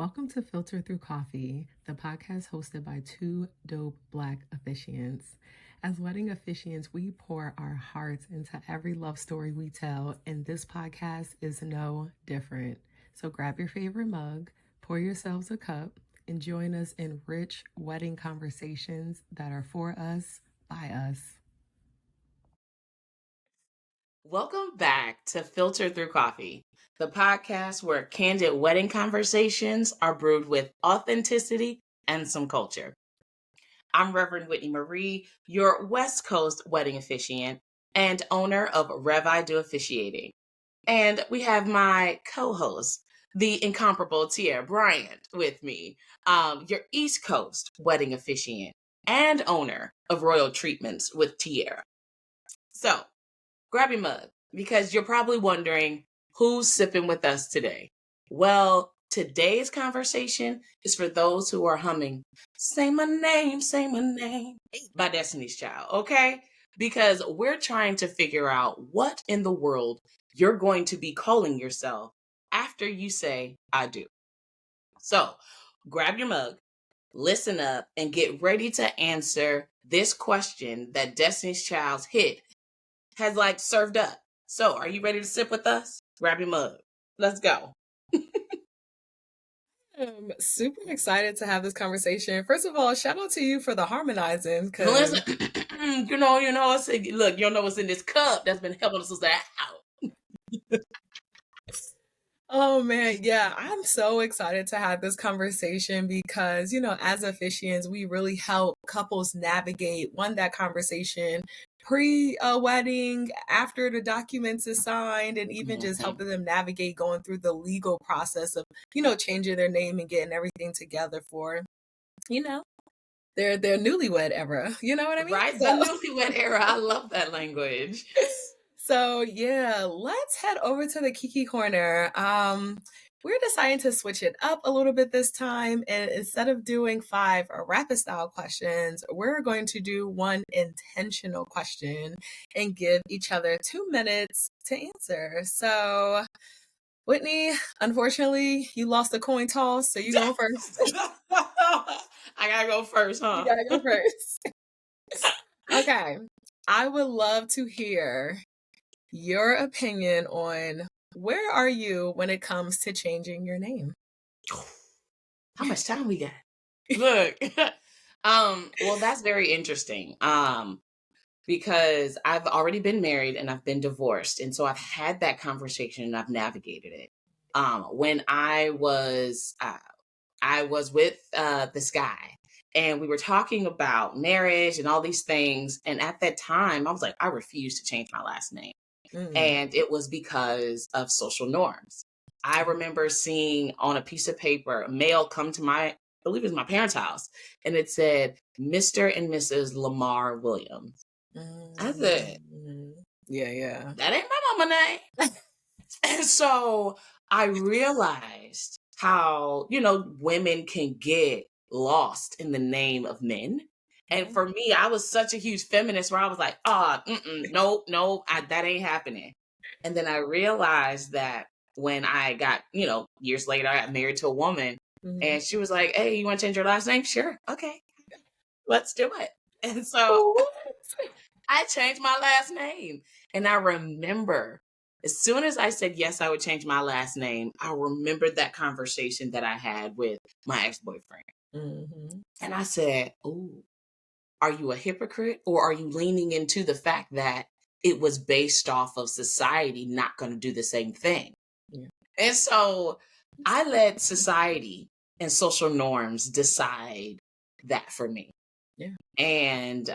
Welcome to Filter Through Coffee, the podcast hosted by two dope Black officiants. As wedding officiants, we pour our hearts into every love story we tell, and this podcast is no different. So grab your favorite mug, pour yourselves a cup, and join us in rich wedding conversations that are for us, by us. Welcome back to Filter Through Coffee, the podcast where candid wedding conversations are brewed with authenticity and some culture. I'm Reverend Whitney Marie, your West Coast wedding officiant and owner of Rev I Do Officiating. And we have my co-host, the incomparable Tierra Bryant, with me, your East Coast wedding officiant and owner of Royal Treatments with Tierra. So, grab your mug, because you're probably wondering who's sipping with us today. Well, today's conversation is for those who are humming Say My Name, Say My Name by Destiny's Child, okay? Because we're trying to figure out what in the world you're going to be calling yourself after you say, I do. So, grab your mug, listen up, and get ready to answer this question that Destiny's Child's hit has served up. So, are you ready to sip with us? Grab your mug. Let's go. I'm super excited to have this conversation. First of all, shout out to you for the harmonizing. Listen, you know, look, you don't know what's in this cup that's been helping us out. Oh man, yeah, I'm so excited to have this conversation because, as officiants, we really help couples navigate that conversation pre-wedding, after the documents is signed, and even just helping them navigate going through the legal process of, changing their name and getting everything together for, their newlywed era. You know what I mean? Right, the newlywed era. I love that language. So yeah, let's head over to the Kiki Corner. We're deciding to switch it up a little bit this time, and instead of doing 5 rapid style questions, we're going to do one intentional question and give each other 2 minutes to answer. So, Whitney, unfortunately, you lost the coin toss, so you go first. I gotta go first, huh? You gotta go first. Okay, I would love to hear your opinion on where are you when it comes to changing your name? How much time we got? Look, well, that's very interesting. Because I've already been married and I've been divorced, and so I've had that conversation and I've navigated it. When I was with this guy, and we were talking about marriage and all these things, and at that time, I was like, I refuse to change my last name. And it was because of social norms. I remember seeing on a piece of paper, mail come to I believe it was my parents' house, and it said, Mr. and Mrs. Lamar Williams. I said, yeah, that ain't my mama name. And so I realized how, women can get lost in the name of men. And for me, I was such a huge feminist where I was like, nope, that ain't happening. And then I realized that when I got, years later, I got married to a woman, and she was like, hey, you want to change your last name? Sure. Okay. Let's do it. And so I changed my last name. And I remember as soon as I said yes, I would change my last name, I remembered that conversation that I had with my ex-boyfriend. And I said, oh, are you a hypocrite, or are you leaning into the fact that it was based off of society not going to do the same thing? Yeah. And so I let society and social norms decide that for me. Yeah. And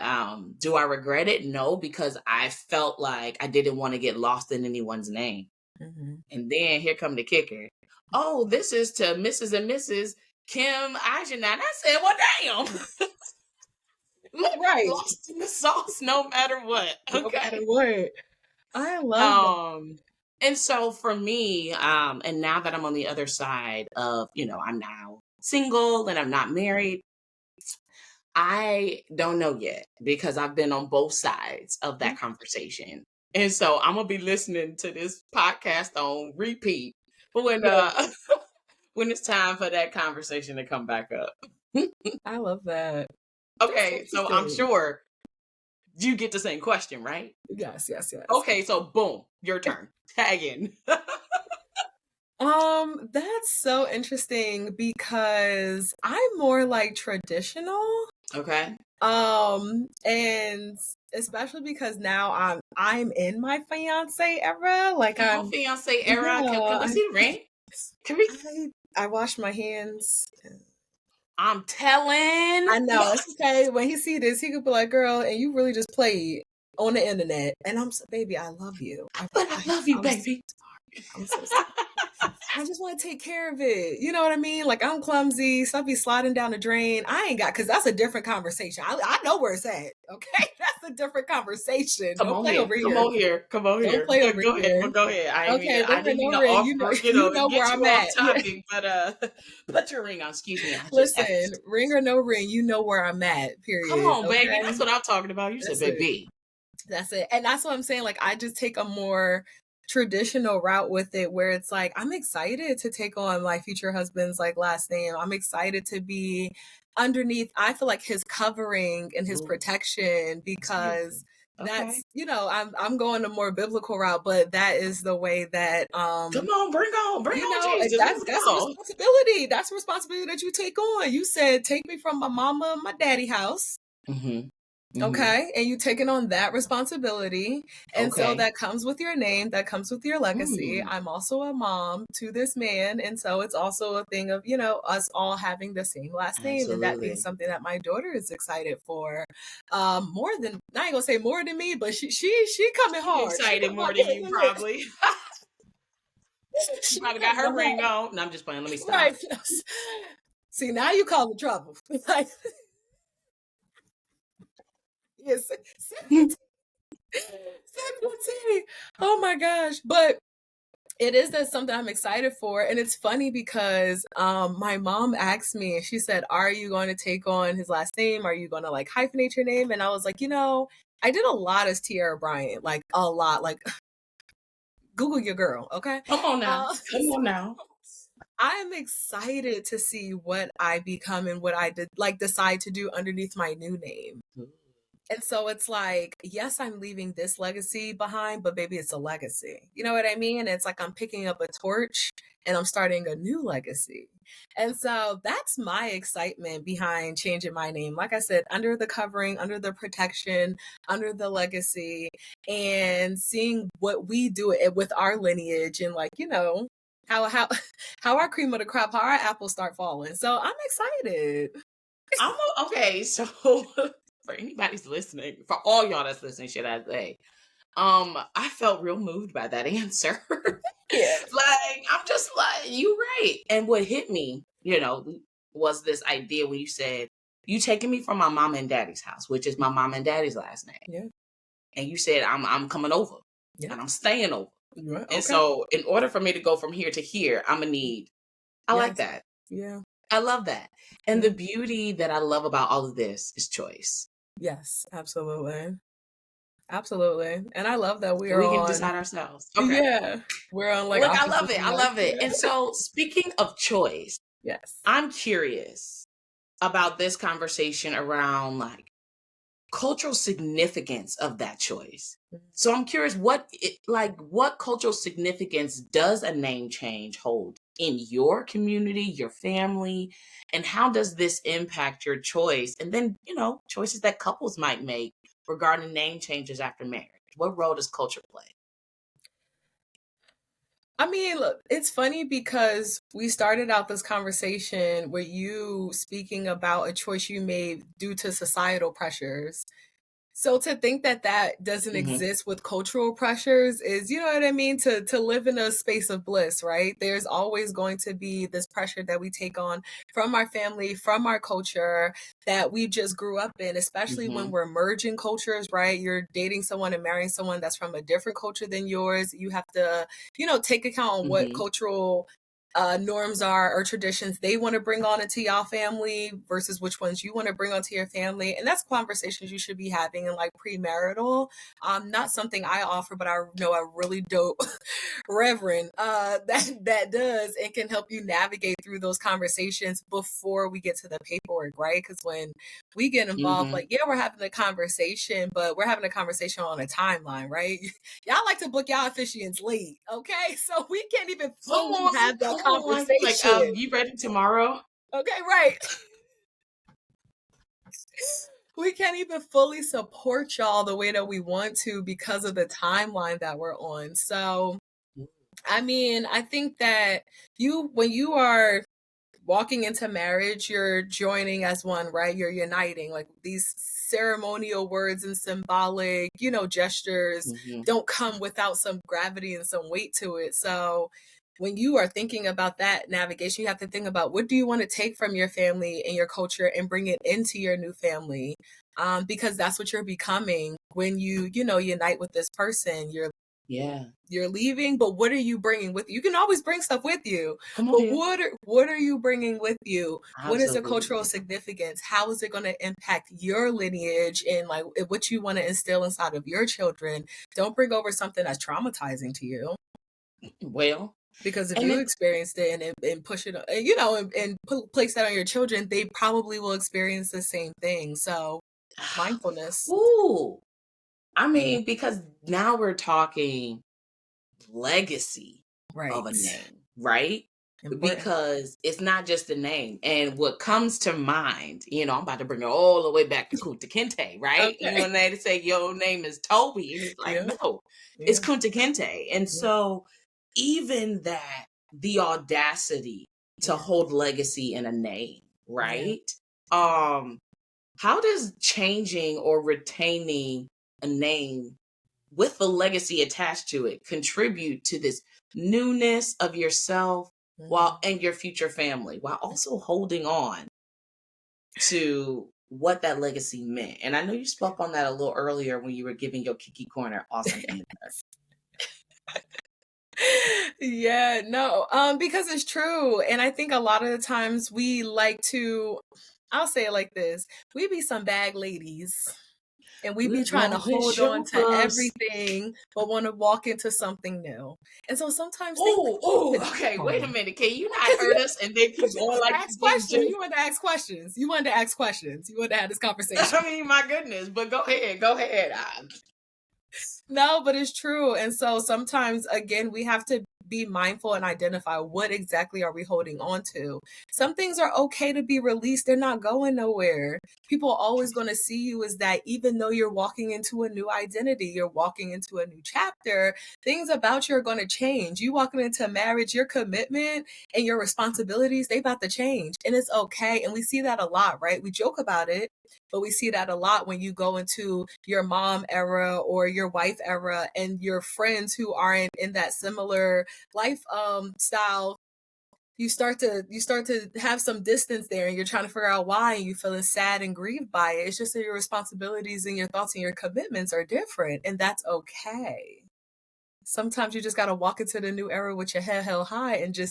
do I regret it? No, because I felt like I didn't want to get lost in anyone's name. And then here come the kicker. Oh, this is to Mrs. and Mrs. Kim Ajanan. I said, well, damn. Right. Lost in the sauce no matter what. Okay. No matter what. I love that. And so for me, and now that I'm on the other side of, I'm now single and I'm not married, I don't know yet, because I've been on both sides of that conversation. And so I'm going to be listening to this podcast on repeat. But when it's time for that conversation to come back up. I love that. Okay, so I'm sure you get the same question, right? Yes. Okay, so boom, your turn. Tag in. That's so interesting because I'm more like traditional. Okay. And especially because now I'm in my fiance era. Like Fiance era. Can we see the ring? Can we? I wash my hands. I'm telling. I know, it's okay. When he see this, he could be like, "Girl, and you really just played on the internet." And I'm so, baby, I love you. But I love you, baby. I'm so sorry. I just want to take care of it. You know what I mean? Like, I'm clumsy. Stuff be sliding down the drain. I ain't got, because that's a different conversation. I know where it's at. Okay? That's a different conversation. Don't play over here. Come on here. Don't play over here. Go ahead. I didn't mean to offer, you know where I'm at. Topic, but put your ring on. Excuse me. Listen, ring or no ring, you know where I'm at, period. Come on, baby. That's what I'm talking about. You said, baby. That's it. And that's what I'm saying. Like, I just take a more traditional route with it, where it's like, I'm excited to take on my future husband's like last name. I'm excited to be underneath, I feel like, his covering and his protection, because that's, I'm going a more biblical route, but that is the way that come on, bring on Jesus. That's responsibility. That's a responsibility that you take on. You said, take me from my mama and my daddy house. Okay. And you taking on that responsibility. And so that comes with your name, that comes with your legacy. I'm also a mom to this man. And so it's also a thing of, us all having the same last name. And that being something that my daughter is excited for. More than, I ain't gonna say more than me, but she coming hard. Excited more than you, probably. She probably got her ring on. No, I'm just playing. Let me stop. Right. See, now you call the trouble. Yes. 17. Oh my gosh. But it is something I'm excited for. And it's funny because my mom asked me, and she said, are you going to take on his last name? Are you going to like hyphenate your name? And I was like, I did a lot as Tierra Bryant, like a lot, like Google your girl. Okay. Come on now. I'm excited to see what I become and what I decide to do underneath my new name. And so it's like, yes, I'm leaving this legacy behind, but baby, it's a legacy. You know what I mean? It's like I'm picking up a torch and I'm starting a new legacy. And so that's my excitement behind changing my name. Like I said, under the covering, under the protection, under the legacy, and seeing what we do with our lineage, and like, how our cream of the crop, how our apples start falling. So I'm excited. Okay, so for anybody's listening, for all y'all that's listening, should I say, I felt real moved by that answer. Yeah. Like, I'm just like, you're right. And what hit me, was this idea when you said, you taking me from my mama and daddy's house, which is my mama and daddy's last name. Yeah. And you said, I'm coming over. Yeah. And I'm staying over. Right. And so in order for me to go from here to here, I'm gonna need, I like that. Yeah. I love that. And the beauty that I love about all of this is choice. Yes, absolutely. Absolutely. And I love that we can decide ourselves. Okay. Yeah. We're on like, I love it. I love it. And so speaking of choice, yes, I'm curious about this conversation around like cultural significance of that choice. So I'm curious, what cultural significance does a name change hold in your community, your family, and how does this impact your choice? And then, choices that couples might make regarding name changes after marriage. What role does culture play? I mean, look, it's funny because we started out this conversation with you speaking about a choice you made due to societal pressures. So to think that doesn't exist with cultural pressures is, you know what I mean? To live in a space of bliss, right? There's always going to be this pressure that we take on from our family, from our culture that we just grew up in, especially when we're merging cultures, right? You're dating someone and marrying someone that's from a different culture than yours. You have to, take account on what cultural norms are or traditions they want to bring on into y'all family versus which ones you want to bring onto your family. And that's conversations you should be having in like premarital. Not something I offer, but I know a really dope reverend that does and can help you navigate through those conversations before we get to the paperwork, right? Because when we get involved, like, yeah, we're having a conversation, but we're having a conversation on a timeline, right? Y'all like to book y'all officiants late, okay? So we can't even fully have that conversation. Like, you ready tomorrow? Okay, right. We can't even fully support y'all the way that we want to because of the timeline that we're on. So, I mean, I think that when you are walking into marriage, you're joining as one, right? You're uniting. Like these ceremonial words and symbolic, gestures don't come without some gravity and some weight to it. So when you are thinking about that navigation, you have to think about what do you want to take from your family and your culture and bring it into your new family, because that's what you're becoming when you unite with this person. You're leaving, but what are you bringing with you? You can always bring stuff with you, but what are you bringing with you? Absolutely. What is the cultural significance? How is it going to impact your lineage and like what you want to instill inside of your children? Don't bring over something that's traumatizing to you. Well, because if you experienced it and push it, and place that on your children, they probably will experience the same thing. So mindfulness. Ooh. I mean, because now we're talking legacy of a name, right? Important. Because it's not just a name. And what comes to mind, I'm about to bring it all the way back to Kunta Kinte, right? Okay. They say your name is Toby. And it's like, no, it's Kunta Kinte. And so even that, the audacity to hold legacy in a name, right? How does changing or retaining a name with the legacy attached to it contribute to this newness of yourself and your future family, while also holding on to what that legacy meant? And I know you spoke on that a little earlier when you were giving your Kiki Corner awesome answer. Yeah, no, because it's true. And I think a lot of the times we like to, I'll say it like this, we be some bag ladies. And we be trying to hold on to everything, but want to walk into something new. And so sometimes okay, wait a minute. Can you not hurt us and then keep going like ask questions? You wanted to ask questions. You wanted to ask questions. You wanted to have this conversation. I mean, my goodness, but go ahead. No, but it's true. And so sometimes, again, we have to be mindful and identify what exactly are we holding on to. Some things are okay to be released. They're not going nowhere. People are always going to see you as that, even though you're walking into a new identity, you're walking into a new chapter, things about you are going to change. You walking into marriage, your commitment and your responsibilities, they about to change. And it's okay. And we see that a lot, right? We joke about it, but we see that a lot when you go into your mom era or your wife era and your friends who aren't in that similar life style. You start to have some distance there and you're trying to figure out why, and you feeling sad and grieved by it. It's just that your responsibilities and your thoughts and your commitments are different, and that's okay. Sometimes you just got to walk into the new era with your head held high and you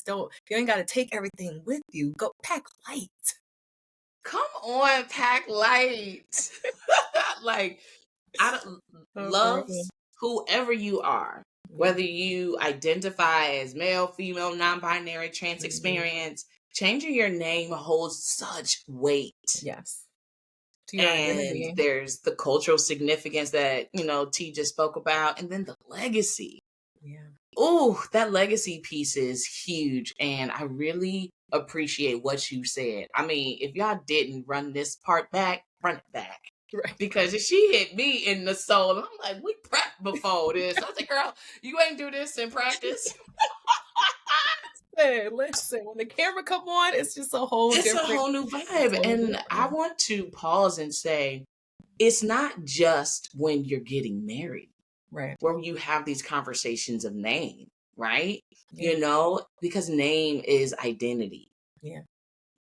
ain't got to take everything with you. Go pack light. Come on, pack light. Like, loves whoever you are, whether you identify as male, female, non-binary, trans experience, changing your name holds such weight. Yes. And there's the cultural significance that, T just spoke about, and then the legacy. Yeah. Oh, that legacy piece is huge. And I really appreciate what you said. I mean, if y'all didn't run this part back, run it back. Right. Because if she hit me in the soul, I'm like, we prepped before this. I was like, girl, you ain't do this in practice. Listen, when the camera come on, it's just a whole new vibe. And I want to pause and say, it's not just when you're getting married, right, where you have these conversations of name, right? Yeah. Because name is identity. Yeah.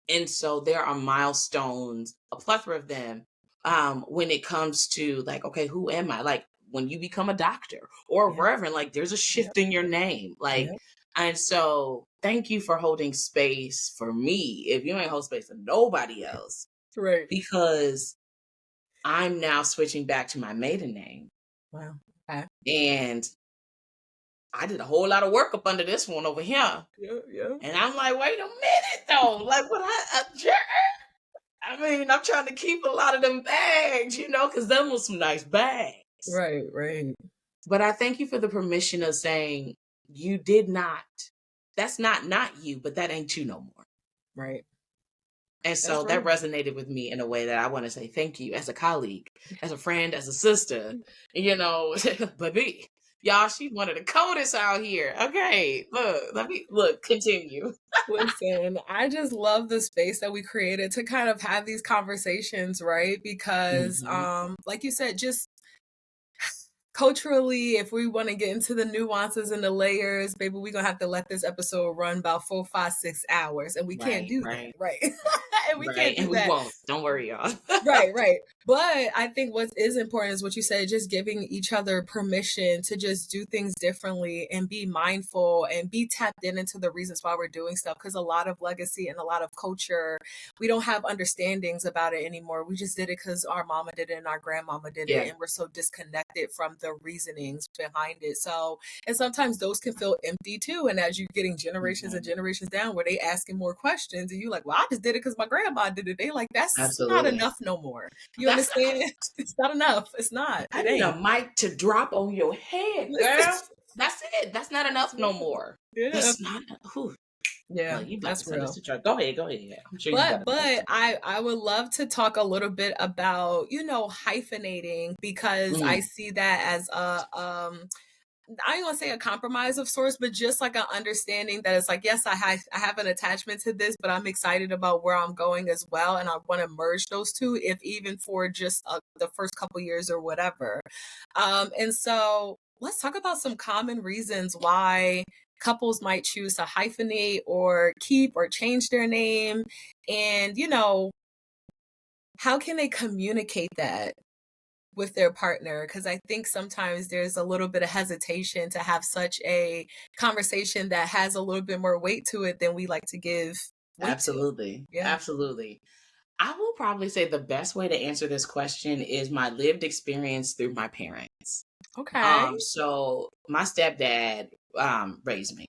And so there are milestones, a plethora of them, when it comes to like, okay, who am I? Like when you become a doctor or a reverend, like there's a shift in your name. Like, and so thank you for holding space for me if you ain't hold space for nobody else. Right. Because I'm now switching back to my maiden name. Wow. Okay. And I did a whole lot of work up under this one over here. Yeah. And I'm like, wait a minute though. Like what I mean, I'm trying to keep a lot of them bags, because them was some nice bags. Right. But I thank you for the permission of saying you did not. That's not you, but that ain't you no more. Right. And so that resonated with me in a way that I want to say thank you as a colleague, as a friend, as a sister, baby. Y'all, she's one of the coldest out here. Okay, look, continue. Listen, I just love the space that we created to kind of have these conversations, right? Because, like you said, just culturally, if we want to get into the nuances and the layers, baby, we're going to have to let this episode run about 4, 5, 6 hours. And we can't do that, right? And we can't do that. We won't. Don't worry, y'all. Right. But I think what is important is what you said, just giving each other permission to just do things differently and be mindful and be tapped into the reasons why we're doing stuff. Because a lot of legacy and a lot of culture, we don't have understandings about it anymore. We just did it because our mama did it and our grandmama did it. And we're so disconnected from the reasonings behind it. So, and sometimes those can feel empty too. And as you're getting generations and generations down where they asking more questions and you like, well, I just did it because my grandma did it. They like, that's not enough no more. You understand? It's not enough. It's not. I need a mic to drop on your head, girl. That's it. That's not enough no more. Yeah. That's not. Yeah, that's real. Go ahead. Yeah, I'm sure but I would love to talk a little bit about, hyphenating, because I see that as I ain't gonna say a compromise of sorts, but just like an understanding that it's like, yes, I have an attachment to this, but I'm excited about where I'm going as well. And I want to merge those two, if even for just the first couple years or whatever. And so let's talk about some common reasons why couples might choose to hyphenate or keep or change their name. And, how can they communicate that with their partner? Because I think sometimes there's a little bit of hesitation to have such a conversation that has a little bit more weight to it than we like to give weight Absolutely. to. Yeah. Absolutely. I will probably say the best way to answer this question is my lived experience through my parents. Okay. So my stepdad raised me.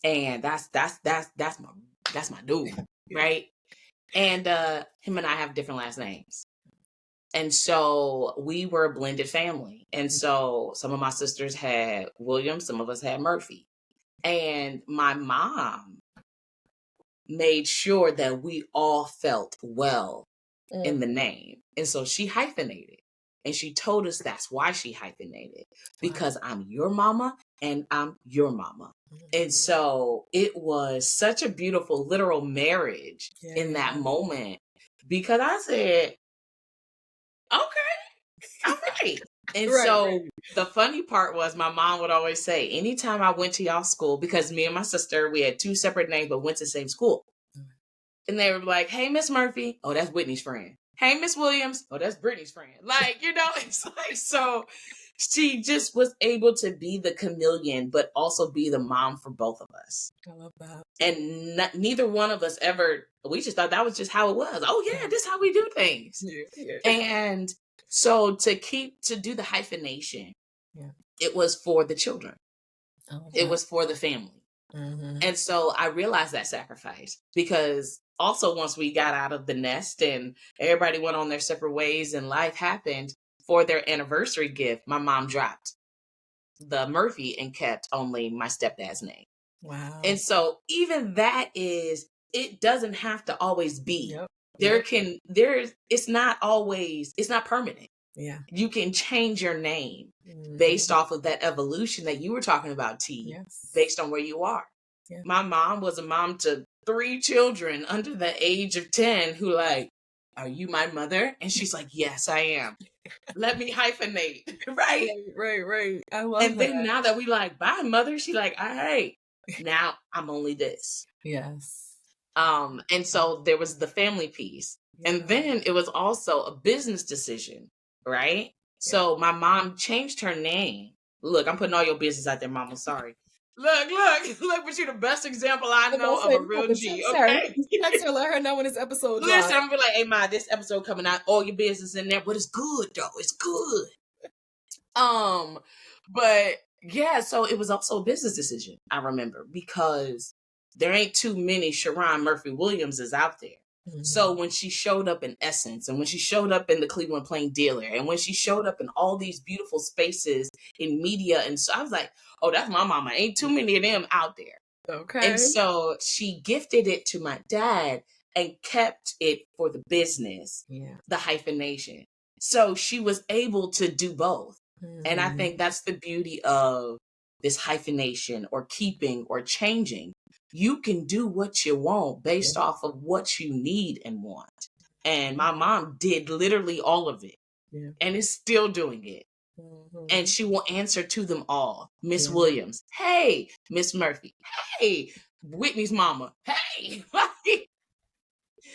And that's my dude, right? And him and I have different last names. And so we were a blended family. And so some of my sisters had Williams, some of us had Murphy. And my mom made sure that we all felt well in the name. And so she hyphenated. And she told us that's why she hyphenated. Because I'm your mama and I'm your mama. And so it was such a beautiful literal marriage in that moment. Because I said, okay, all right. And the funny part was my mom would always say, anytime I went to y'all school, because me and my sister, we had 2 separate names, but went to the same school. And they were like, hey, Miss Murphy. Oh, that's Whitney's friend. Hey, Miss Williams. Oh, that's Brittany's friend. Like, it's like, so she just was able to be the chameleon, but also be the mom for both of us. I love that. And neither one of us ever, we just thought that was just how it was. Oh yeah, this is how we do things. Yeah. And so to do the hyphenation, it was for the children. It was for the family. And so I realized that sacrifice, because also once we got out of the nest and everybody went on their separate ways and life happened, for their anniversary gift, my mom dropped the Murphy and kept only my stepdad's name. Wow. And so even that it doesn't have to always be. It's not permanent. Yeah. You can change your name based off of that evolution that you were talking about, T, based on where you are. Yeah. My mom was a mom to 3 children under the age of 10 who like, are you my mother? And she's like, yes, I am. Let me hyphenate. Right. I love and that. Then now that we like, bye, mother, she like, all right, now I'm only this. Yes. And so there was the family piece. And then it was also a business decision, right? So my mom changed her name. Look, I'm putting all your business out there, mama. Sorry. Look, but you're the best example I I'm know gonna of say, a real G, text her. okay? Text her, let her know when this episode drops. Listen, I'm gonna be like, hey, Ma, this episode coming out, all your business in there, but it's good, though. It's good. But yeah, so it was also a business decision, I remember, because there ain't too many Sharon Murphy Williamses out there. So when she showed up in Essence, and when she showed up in the Cleveland Plain Dealer, and when she showed up in all these beautiful spaces in media, and so I was like, oh, that's my mama. Ain't too many of them out there. Okay. And so she gifted it to my dad and kept it for the business, the hyphenation. So she was able to do both. And I think that's the beauty of this hyphenation or keeping or changing. You can do what you want based off of what you need and want. And my mom did literally all of it and is still doing it. And she will answer to them all. Miss Williams, hey. Miss Murphy, hey. Whitney's mama, hey.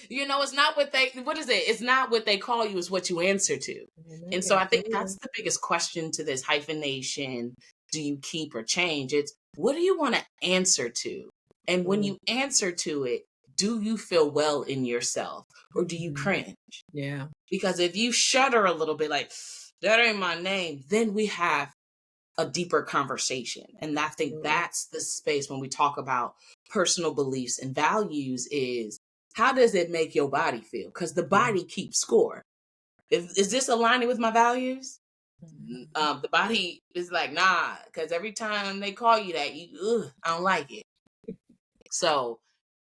You know, it's not what is it? It's not what they call you, it's what you answer to. And so I think that's the biggest question to this hyphenation. Do you keep or change? It's what do you want to answer to? And when you answer to it, do you feel well in yourself or do you cringe? Yeah. Because if you shudder a little bit like, that ain't my name, then we have a deeper conversation. And I think that's the space when we talk about personal beliefs and values is, how does it make your body feel? Because the body keeps score. Is this aligning with my values? The body is like, nah, because every time they call you that, I don't like it. So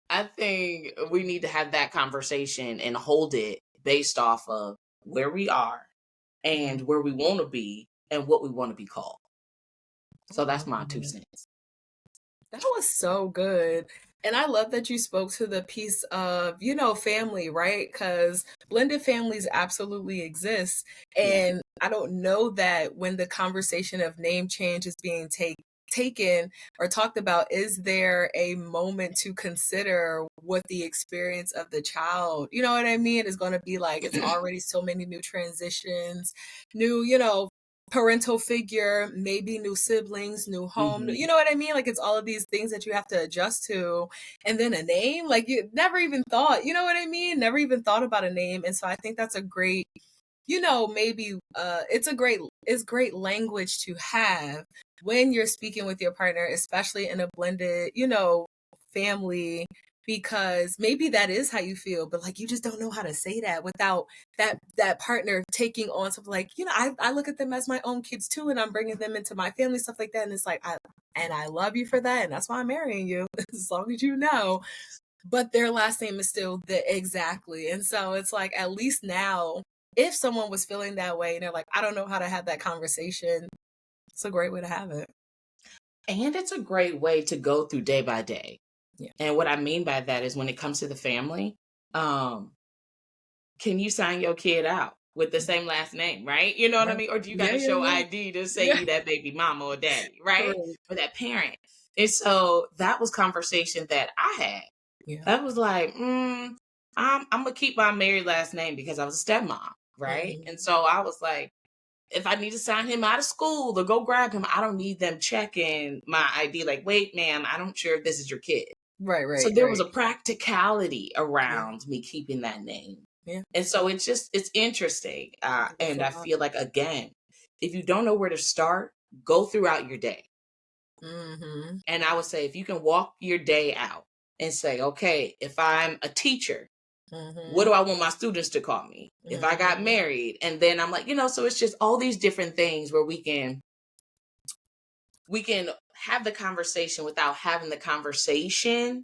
I think we need to have that conversation and hold it based off of where we are and where we want to be and what we want to be called. So that's my 2 cents. That was so good. And I love that you spoke to the piece of, family, right? Because blended families absolutely exist. And I don't know that when the conversation of name change is being taken or talked about, is there a moment to consider what the experience of the child, you know what I mean, is going to be like? It's already so many new transitions, new, parental figure, maybe new siblings, new home, you know what I mean? Like it's all of these things that you have to adjust to. And then a name, like you never even thought, you know what I mean? Never even thought about a name. And so I think that's a great, maybe it's great language to have when you're speaking with your partner, especially in a blended, family, because maybe that is how you feel, but like you just don't know how to say that without that partner taking on something like, I look at them as my own kids too, and I'm bringing them into my family, stuff like that. And it's like, I love you for that, and that's why I'm marrying you, as long as you know. But their last name is still exactly. And so it's like, at least now, if someone was feeling that way and they're like, I don't know how to have that conversation, it's a great way to have it. And it's a great way to go through day by day. Yeah. And what I mean by that is when it comes to the family, can you sign your kid out with the same last name, right? You know what I mean? Or do you got to show ID to say you that baby mama or daddy, right? Or that parent. And so that was conversation that I had. Yeah. That was like, I'm going to keep my married last name because I was a stepmom, right? And so I was like, if I need to sign him out of school or go grab him, I don't need them checking my ID. Like, wait, ma'am, I'm not sure if this is your kid. Right. So there was a practicality around me keeping that name. Yeah. And so it's interesting. And I feel like, again, if you don't know where to start, go throughout your day. And I would say, if you can walk your day out and say, okay, if I'm a teacher, what do I want my students to call me? If I got married, and then I'm like, so it's just all these different things where we can have the conversation without having the conversation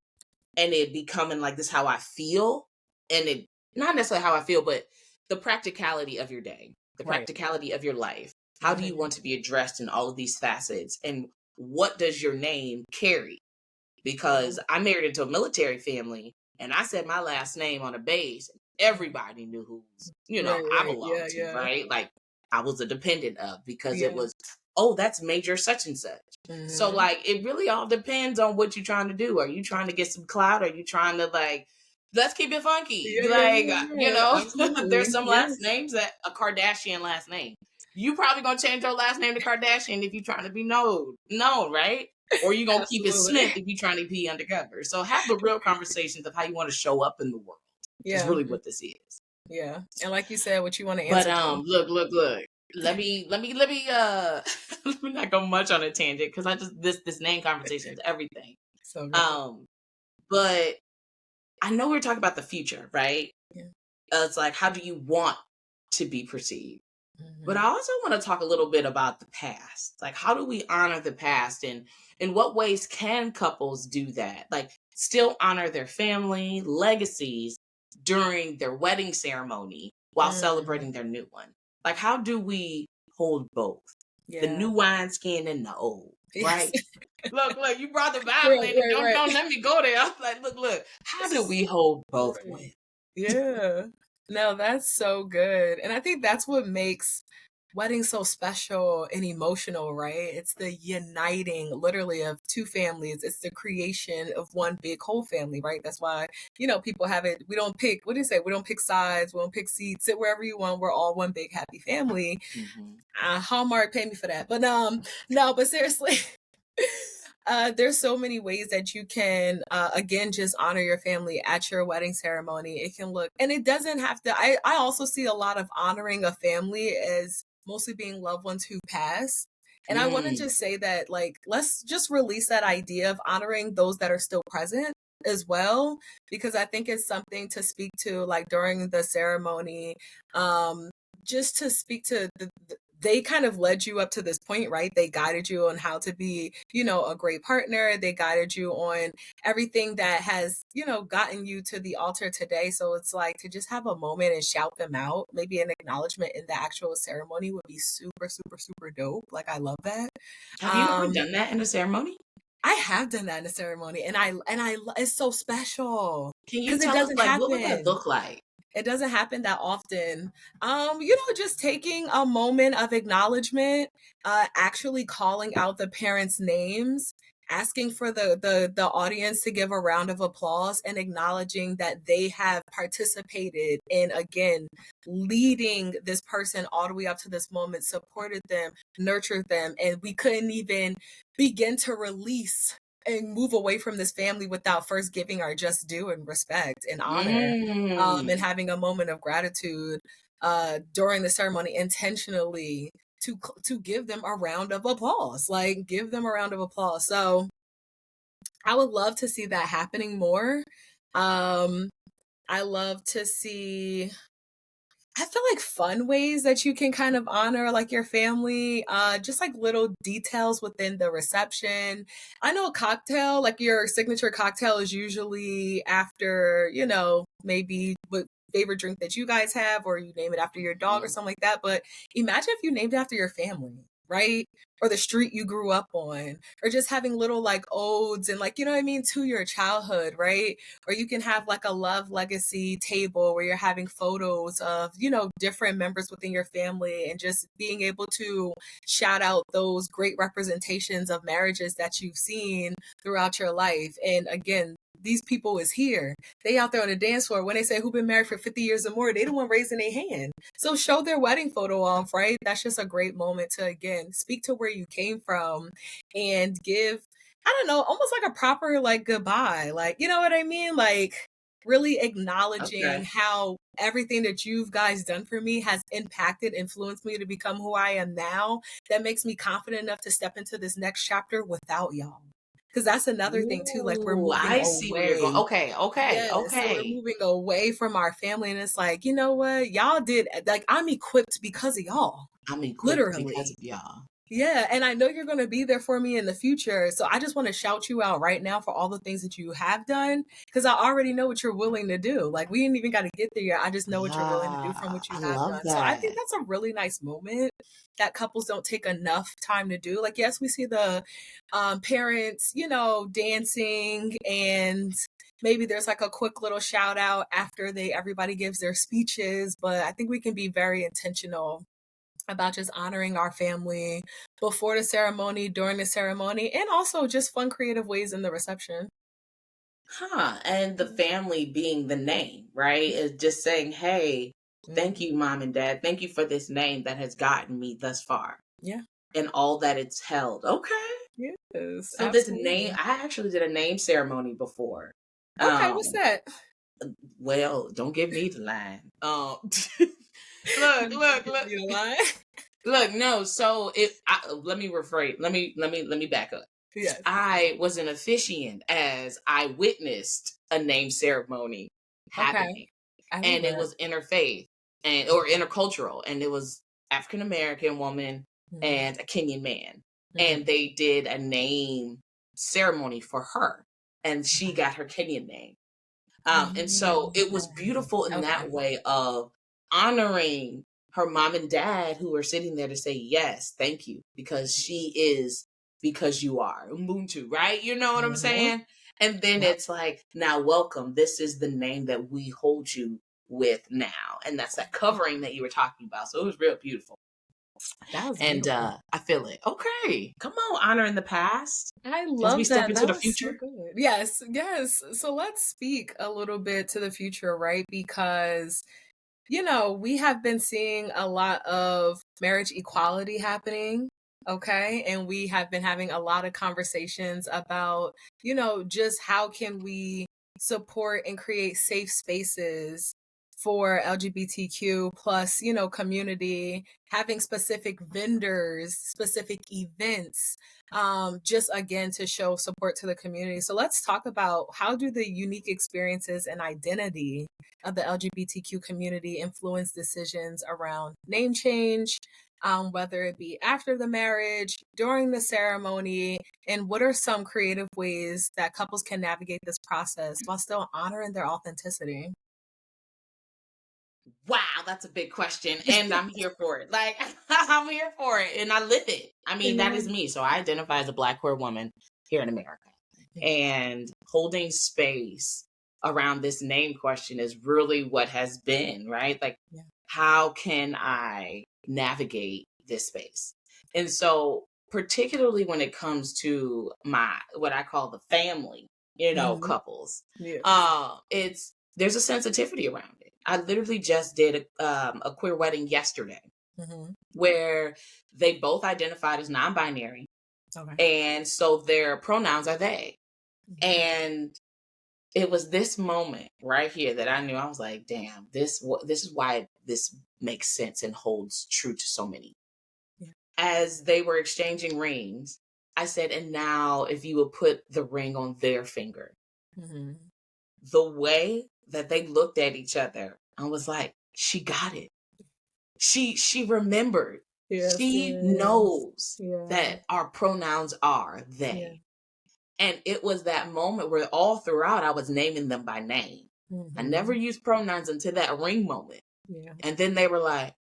and it becoming like, this how I feel. And it not necessarily how I feel, but the practicality of your day, the practicality of your life. How do you want to be addressed in all of these facets? And what does your name carry? Because I married into a military family and I said my last name on a base. Everybody knew who, I belonged to, right? Like I was a dependent of, because it was, that's Major such and such. So like, it really all depends on what you're trying to do. Are you trying to get some clout? Are you trying to like, let's keep it funky? There's some last names that a Kardashian last name. You probably gonna change your last name to Kardashian if you're trying to be known, right? or you're going to keep it Absolutely. Smith if you're trying to be undercover. So have the real conversations of how you want to show up in the world is Yeah. really what this is. Yeah. And like you said, what you want to But answer to. look. Let me let me let me not go much on a tangent because I just this name conversation is everything. So good. But I know we're talking about the future, right? Yeah. It's like, how do you want to be perceived? But I Mhm. also want to talk a little bit about the past. Like, how do we honor the past, and in what ways can couples do that? Like, still honor their family legacies during their wedding ceremony while Mhm. celebrating their new one. Like, how do we hold both the Yeah. new wineskin and the old? Yes. Right? Look, you brought the Bible Right, in, and right, don't right. don't let me go there. I'm like, look. How do we hold both Right. well? Yeah. No, that's so good. And I think that's what makes weddings so special and emotional, right? It's the uniting literally of two families. It's the creation of one big whole family, right? That's why, people have it. We don't pick, what do you say? We don't pick sides. We don't pick seats. Sit wherever you want. We're all one big happy family. Mhm. Hallmark pay me for that. But no, but seriously, there's so many ways that you can, again, just honor your family at your wedding ceremony. It can look, and it doesn't have to. I also see a lot of honoring a family as mostly being loved ones who pass. And I want to Mm. just say that, like, let's just release that idea of honoring those that are still present as well, because I think it's something to speak to, like, during the ceremony, um, just to speak to they kind of led you up to this point, right? They guided you on how to be, a great partner. They guided you on everything that has, gotten you to the altar today. So it's like to just have a moment and shout them out. Maybe an acknowledgement in the actual ceremony would be super, super, super dope. Like, I love that. Have you ever Um, done that in a ceremony? I have done that in a ceremony, and it's so special Can you because it tell us, doesn't like, what would that happen. look like? It doesn't happen that often. Just taking a moment of acknowledgement, actually calling out the parents' names, asking for the audience to give a round of applause and acknowledging that they have participated in, again, leading this person all the way up to this moment, supported them, nurtured them, and we couldn't even begin to release and move away from this family without first giving our just due and respect and honor, and Mm. having a moment of gratitude during the ceremony intentionally to give them a round of applause, like give them a round of applause. So I would love to see that happening more. Um, I love to see, I feel like, fun ways that you can kind of honor like your family, just like little details within the reception. I know a cocktail, like your signature cocktail is usually after, maybe what favorite drink that you guys have, or you name it after your dog or Mhm. something like that. But imagine if you named it after your family, right? Or the street you grew up on, or just having little like odes and, like, you know what I mean, to your childhood, right? Or you can have like a love legacy table where you're having photos of, different members within your family, and just being able to shout out those great representations of marriages that you've seen throughout your life. And again, these people is here. They out there on the dance floor. When they say who been married for 50 years or more, they the one raising their hand. So show their wedding photo off, right? That's just a great moment to, again, speak to where you came from and give, I don't know, almost like a proper like goodbye. Like, you know what I mean? Like, really acknowledging Okay. how everything that you've guys done for me has impacted, influenced me to become who I am now. That makes me confident enough to step into this next chapter without y'all. Because that's another thing too. Like, we're Ooh, moving I see where you're going. away. Okay. Yes, so we're Okay. moving away from our family, and it's like, you know what? Y'all did, like, I'm equipped because of y'all. I'm equipped because Literally. of y'all. Yeah, and I know you're going to be there for me in the future. So I just want to shout you out right now for all the things that you have done, because I already know what you're willing to do. Like, we ain't even got to get there yet. I just know what you're willing to do from Yeah, what you I have love done. So I think that. that's a really nice moment that couples don't take enough time to do. Like, yes, we see the parents, dancing, and maybe there's like a quick little shout out after everybody gives their speeches, but I think we can be very intentional about just honoring our family before the ceremony, during the ceremony, and also just fun, creative ways in the reception. Huh. And the Mhm. family being the name, right? Is just saying, hey, thank Mhm. you, mom and dad. Thank you for this name that has gotten me thus far Yeah. and all that it's held. Okay. Yes, So this name, absolutely. I actually did a name ceremony before. Okay, what's Um, that? well, don't give me the line. You Look, give look, me a line? look. No, so let me rephrase. Let me back up. Yes. I was an officiant as I witnessed a name ceremony Okay. happening, I love and it that. was interfaith and or intercultural, and it was African American woman Mhm, and a Kenyan man, and mhm. they did a name ceremony for her, and she Okay. got her Kenyan name. And so it was Mm, beautiful in that okay. way of honoring her mom and dad who were sitting there to say, yes, thank you, because she is because you are Ubuntu, right? You know what I'm Mhm. saying? And then Yep. it's like, now welcome. This is the name that we hold you with now. And that's that covering that you were talking about. So it was real beautiful. That was And beautiful. I feel it. Okay. Come on, honoring the past I as we love step that. into That the was so future. good. Yes, yes. So let's speak a little bit to the future, right? Because, we have been seeing a lot of marriage equality happening. Okay. And we have been having a lot of conversations about, just how can we support and create safe spaces for LGBTQ plus, community, having specific vendors, specific events, just again to show support to the community. So let's talk about how do the unique experiences and identity of the LGBTQ community influence decisions around name change, whether it be after the marriage, during the ceremony, and what are some creative ways that couples can navigate this process while still honoring their authenticity? Wow, that's a big question. And I'm here for it. Like, I'm here for it. And I live it. I mean, that Yeah. is me. So I identify as a Black queer woman here in America. Yeah. And holding space around this name question is really what has been, right? Like, Yeah. how can I navigate this space? And so, particularly when it comes to what I call the family, Mhm. couples, Yes. there's a sensitivity around it. I literally just did a queer wedding yesterday Mhm. where they both identified as non-binary, Okay. and so their pronouns are they. Mhm. And it was this moment right here that I knew. I was like, damn, this is why this makes sense and holds true to so many. Yeah. As they were exchanging rings, I said, and now if you would put the ring on their finger, Mhm. the way that they looked at each other, I was like, she got it. She remembered. Yes, She yes. knows Yeah. that our pronouns are Yeah. they. And it was that moment where all throughout I was naming them by name. I never Mhm. used pronouns until that ring moment. Yeah. And then they were like,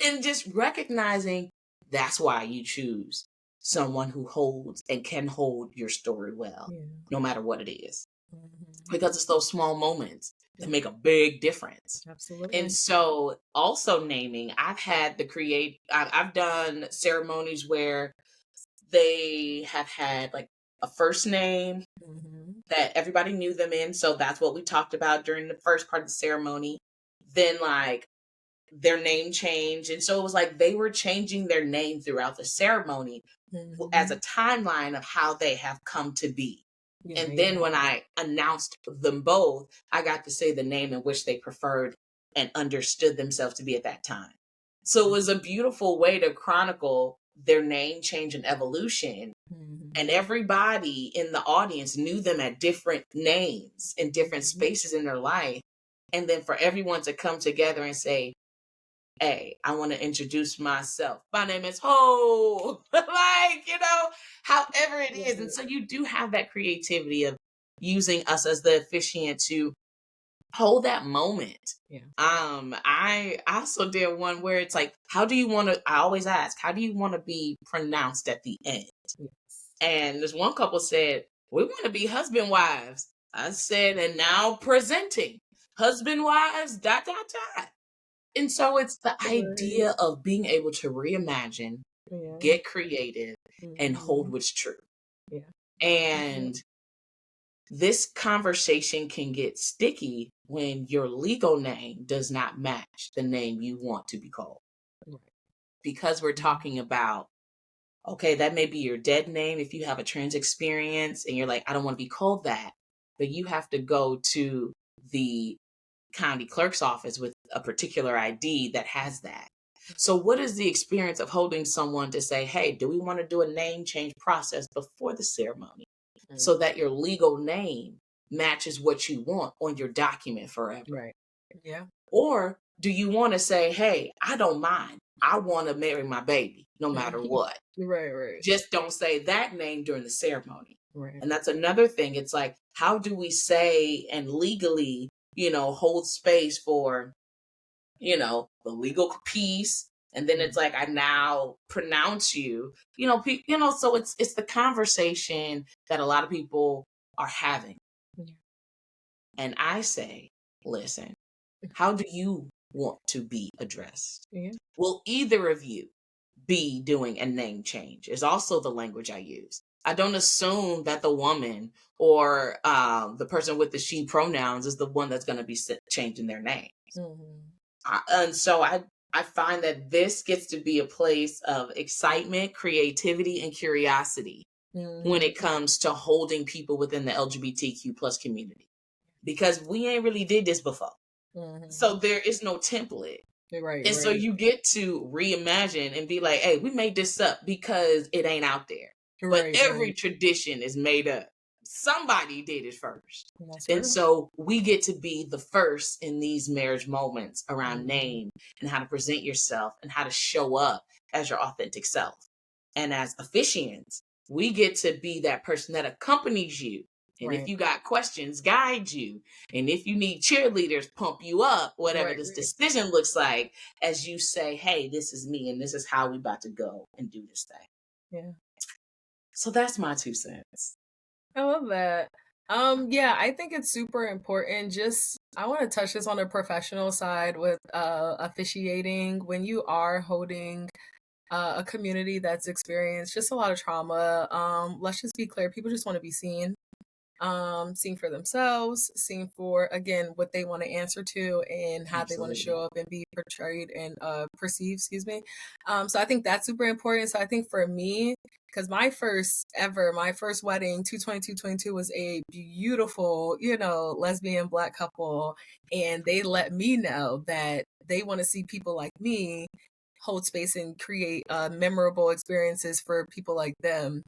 and just recognizing that's why you choose someone who holds and can hold your story well, Yeah. no matter what it is. Mhm. Because it's those small moments that Yeah. make a big difference. And Absolutely. so, also naming, I've done ceremonies where they have had like a first name Mhm. that everybody knew them in. So that's what we talked about during the first part of the ceremony. Then, like, their name change. And so it was like they were changing their name throughout the ceremony as a Mhm. timeline of how they have come to be. Yeah, And yeah. then when I announced them both, I got to say the name in which they preferred and understood themselves to be at that time. So it was a beautiful way to chronicle their name change and evolution. And Mhm. everybody in the audience knew them at different names in different Mhm. spaces in their life. And then for everyone to come together and say, hey, I want to introduce myself. My name is Ho. Like, however it is. And Right. so you do have that creativity of using us as the officiant to hold that moment. Yeah. I also did one where it's like, I always ask, how do you want to be pronounced at the end? Yes. And this one couple said, we want to be husband wives. I said, and now presenting husband wives, dot, dot, dot. And so it's the Right. idea of being able to reimagine, Yeah. get creative, and hold Mhm. what's true. Yeah. Mhm. And this conversation can get sticky when your legal name does not match the name you want to be called. Right. Because we're Mhm. talking about Okay, that may be your dead name if you have a trans experience and you're like, I don't want to be called that. But you have to go to the county clerk's office with a particular ID that has that. So, what is the experience of holding someone to say, hey, do we want to do a name change process before the ceremony so that your legal name matches what you want on your document forever? Right. Yeah. Or do you want to say, hey, I don't mind. I want to marry my baby no matter what. Right. Just don't say that name during the ceremony. Right. And that's another thing. It's like, how do we say and legally, hold space for, the legal piece? And then it's like, I now pronounce you, so it's the conversation that a lot of people are having. Yeah. And I say, listen, how do you want to be addressed? Yeah. Will either of you be doing a name change? Is also the language I use. I don't assume that the woman or the person with the she pronouns is the one that's going to be changing their name. And so I find that this gets to be a place of excitement, creativity, and curiosity when it comes to holding people within the LGBTQ plus community, because we ain't really did this before. So there is no template. Right. And so you get to reimagine and be like, hey, we made this up because it ain't out there. But every tradition is made up. Somebody did it first. And so we get to be the first in these marriage moments around name and how to present yourself and how to show up as your authentic self. And as officiants, we get to be that person that accompanies you. And if you got questions, guide you. And if you need cheerleaders, pump you up, whatever this decision looks like, as you say, hey, this is me and this is how we about to go and do this thing. Yeah. So that's my 2 cents. I love that. Yeah, I think it's super important. I want to touch this on the professional side with officiating. When you are holding a community that's experienced just a lot of trauma, let's just be clear, people just want to be seen. Seen for themselves, seen for, again, what they want to answer to and how they want to show up and be portrayed and perceived, so I think that's super important. So I think for me, because my first wedding, 22222, was a beautiful, lesbian Black couple, and they let me know that they want to see people like me hold space and create memorable experiences for people like them.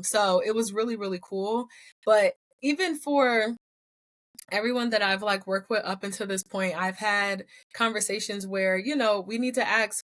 So it was really, really cool. But even for everyone that I've worked with up until this point, I've had conversations where, we need to ask,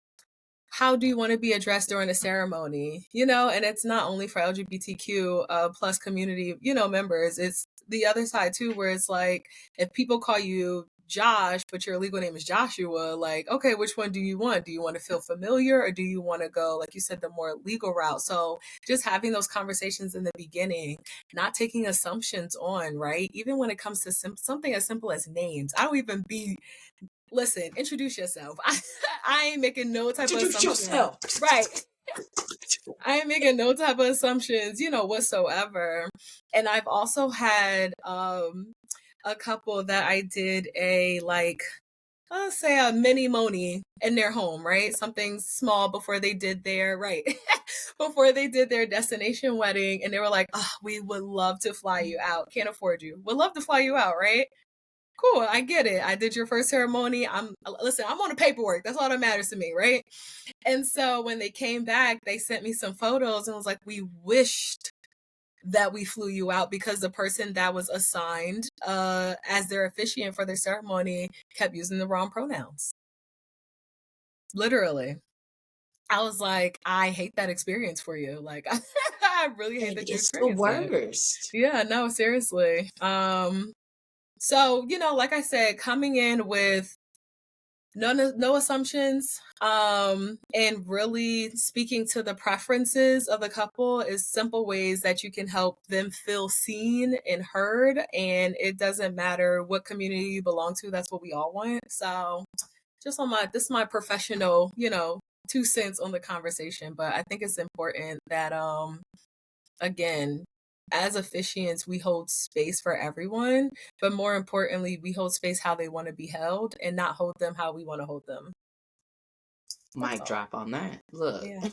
how do you want to be addressed during a ceremony? And it's not only for LGBTQ plus community, members. It's the other side too, where it's like, if people call you Josh, but your legal name is Joshua, okay, which one do you want? Do you want to feel familiar, or do you want to go, like you said, the more legal route? So just having those conversations in the beginning, not taking assumptions on, right? Even when it comes to something as simple as names, I don't even listen, introduce yourself. I ain't making no type of assumptions. Right. I ain't making no type of assumptions, whatsoever. And I've also had a couple that I did let's say a mini moni in their home, right? Something small before they did their, before they did their destination wedding. And they were like, oh, we would love to fly you out. Can't afford you. Would love to fly you out, right? Cool, I get it. I did your first ceremony. I'm on the paperwork. That's all that matters to me, right? And so when they came back, they sent me some photos and was like, we wished that we flew you out, because the person that was assigned as their officiant for their ceremony kept using the wrong pronouns. Literally. I was like, I hate that experience for you. I really hate that you experienced that. It's the worst. Yeah, no, seriously. So, like I said, coming in with no assumptions, and really speaking to the preferences of the couple is simple ways that you can help them feel seen and heard. And it doesn't matter what community you belong to. That's what we all want. So just this is my professional, 2 cents on the conversation. But I think it's important that, again, as officiants, we hold space for everyone, but more importantly, we hold space how they want to be held and not hold them how we want to hold them. Mic drop on that. Look. Yeah.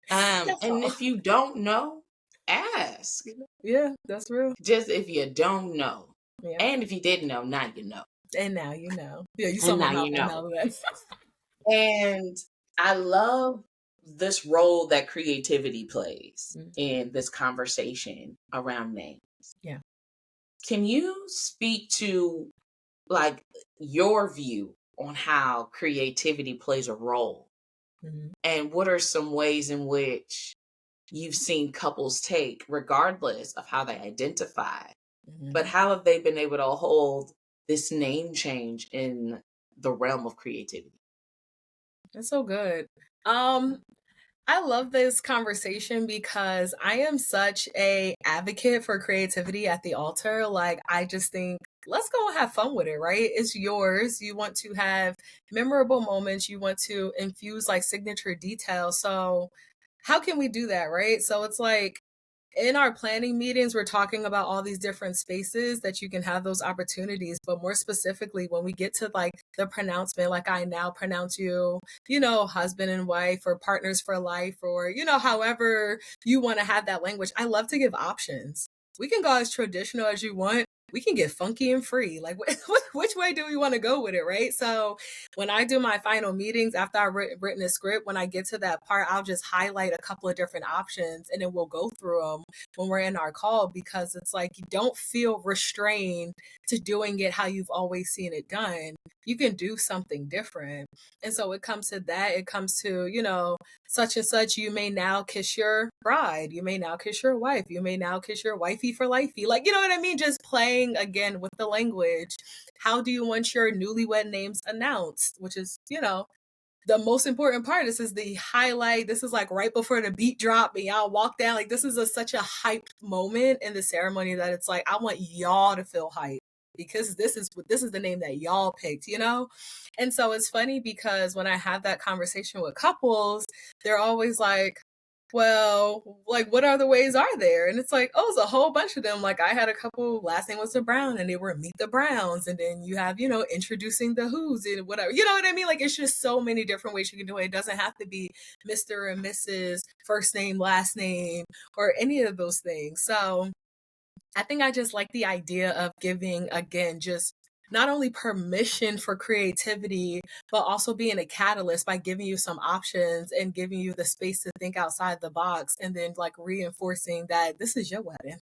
That's And all. if you don't know, ask. Yeah, that's real. Just if you don't know. Yeah. And if you didn't know, now you know. And now you know. Yeah, you saw And my now mouth you on know. all of that. And I love this role that creativity plays in this conversation around names. Yeah. Can you speak to like your view on how creativity plays a role? Mhm. And what are some ways in which you've seen couples take, regardless of how they identify, but Mhm. how have they been able to hold this name change in the realm of creativity? That's so good. I love this conversation because I am such a advocate for creativity at the altar. Like I just think let's go and have fun with it, right? It's yours. You want to have memorable moments, you want to infuse like signature details. So how can we do that, right? So it's like in our planning meetings, we're talking about all these different spaces that you can have those opportunities. But more specifically, when we get to like the pronouncement, like I now pronounce you, husband and wife or partners for life, or, however you want to have that language, I love to give options. We can go as traditional as you want. We can get funky and free. Like, which way do we want to go with it, right? So, when I do my final meetings after I've written a script, when I get to that part, I'll just highlight a couple of different options and then we'll go through them when we're in our call because it's like you don't feel restrained to doing it how you've always seen it done. You can do something different. And so it comes to that. It comes to, such and such, you may now kiss your bride. You may now kiss your wife. You may now kiss your wifey for lifey. Like, you know what I mean? Just playing again with the language. How do you want your newlywed names announced? Which is, the most important part. This is the highlight. This is like right before the beat drop and y'all walk down. Like this is such a hyped moment in the ceremony that it's like I want y'all to feel hyped because this is the name that y'all picked, And so it's funny because when I have that conversation with couples, they're always like, well, like what other ways are there? And it's like, oh, it's a whole bunch of them. Like I had a couple, last name was the Brown, and they were Meet the Browns. And then you have, introducing the Who's and whatever. You know what I mean? Like it's just so many different ways you can do it. It doesn't have to be Mr. and Mrs. first name, last name, or any of those things. So I think I just like the idea of giving, again, just not only permission for creativity, but also being a catalyst by giving you some options and giving you the space to think outside the box and then like reinforcing that this is your wedding.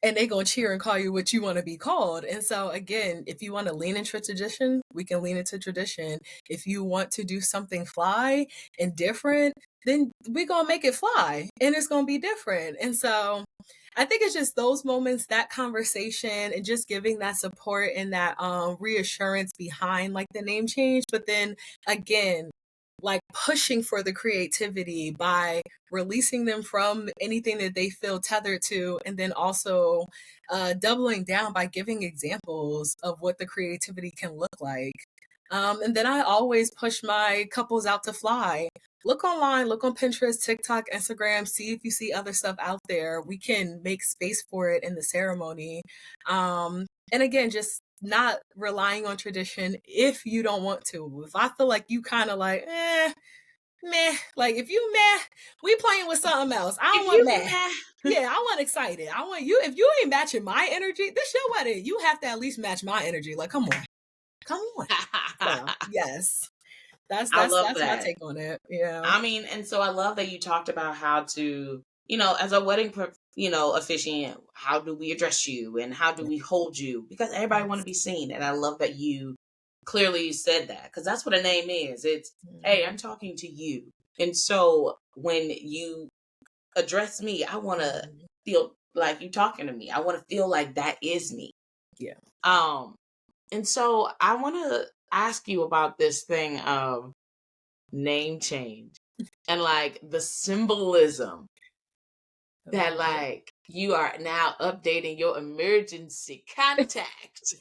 And they gonna cheer and call you what you want to be called. And so again, if you want to lean into tradition, we can lean into tradition. If you want to do something fly and different, then we gonna make it fly and it's gonna be different. And so I think it's just those moments, that conversation, and just giving that support and that reassurance behind like the name change. But then again, like pushing for the creativity by releasing them from anything that they feel tethered to, and then also doubling down by giving examples of what the creativity can look like. And then I always push my couples out to fly. Look online, look on Pinterest, TikTok, Instagram, see if you see other stuff out there. We can make space for it in the ceremony. And again, just not relying on tradition if you don't want to. If I feel like you kind of like, meh, like if you meh, we playing with something else. I don't If want you meh. Yeah, I want excited. I want you. If you ain't matching my energy, this your wedding. You have to at least match my energy. Like, come on. So yes, that's I that's love that's my that. take on it. Yeah. I mean, and so I love that you talked about how to, as a wedding, officiant, how do we address you and how do we hold you? Because everybody want to be seen. And I love that you clearly said that because that's what a name is. It's, hey, I'm talking to you. And so when you address me, I want to feel like you talking to me. I want to feel like that is me. Yeah. And so I want to ask you about this thing of name change and like the symbolism that like you are now updating your emergency contact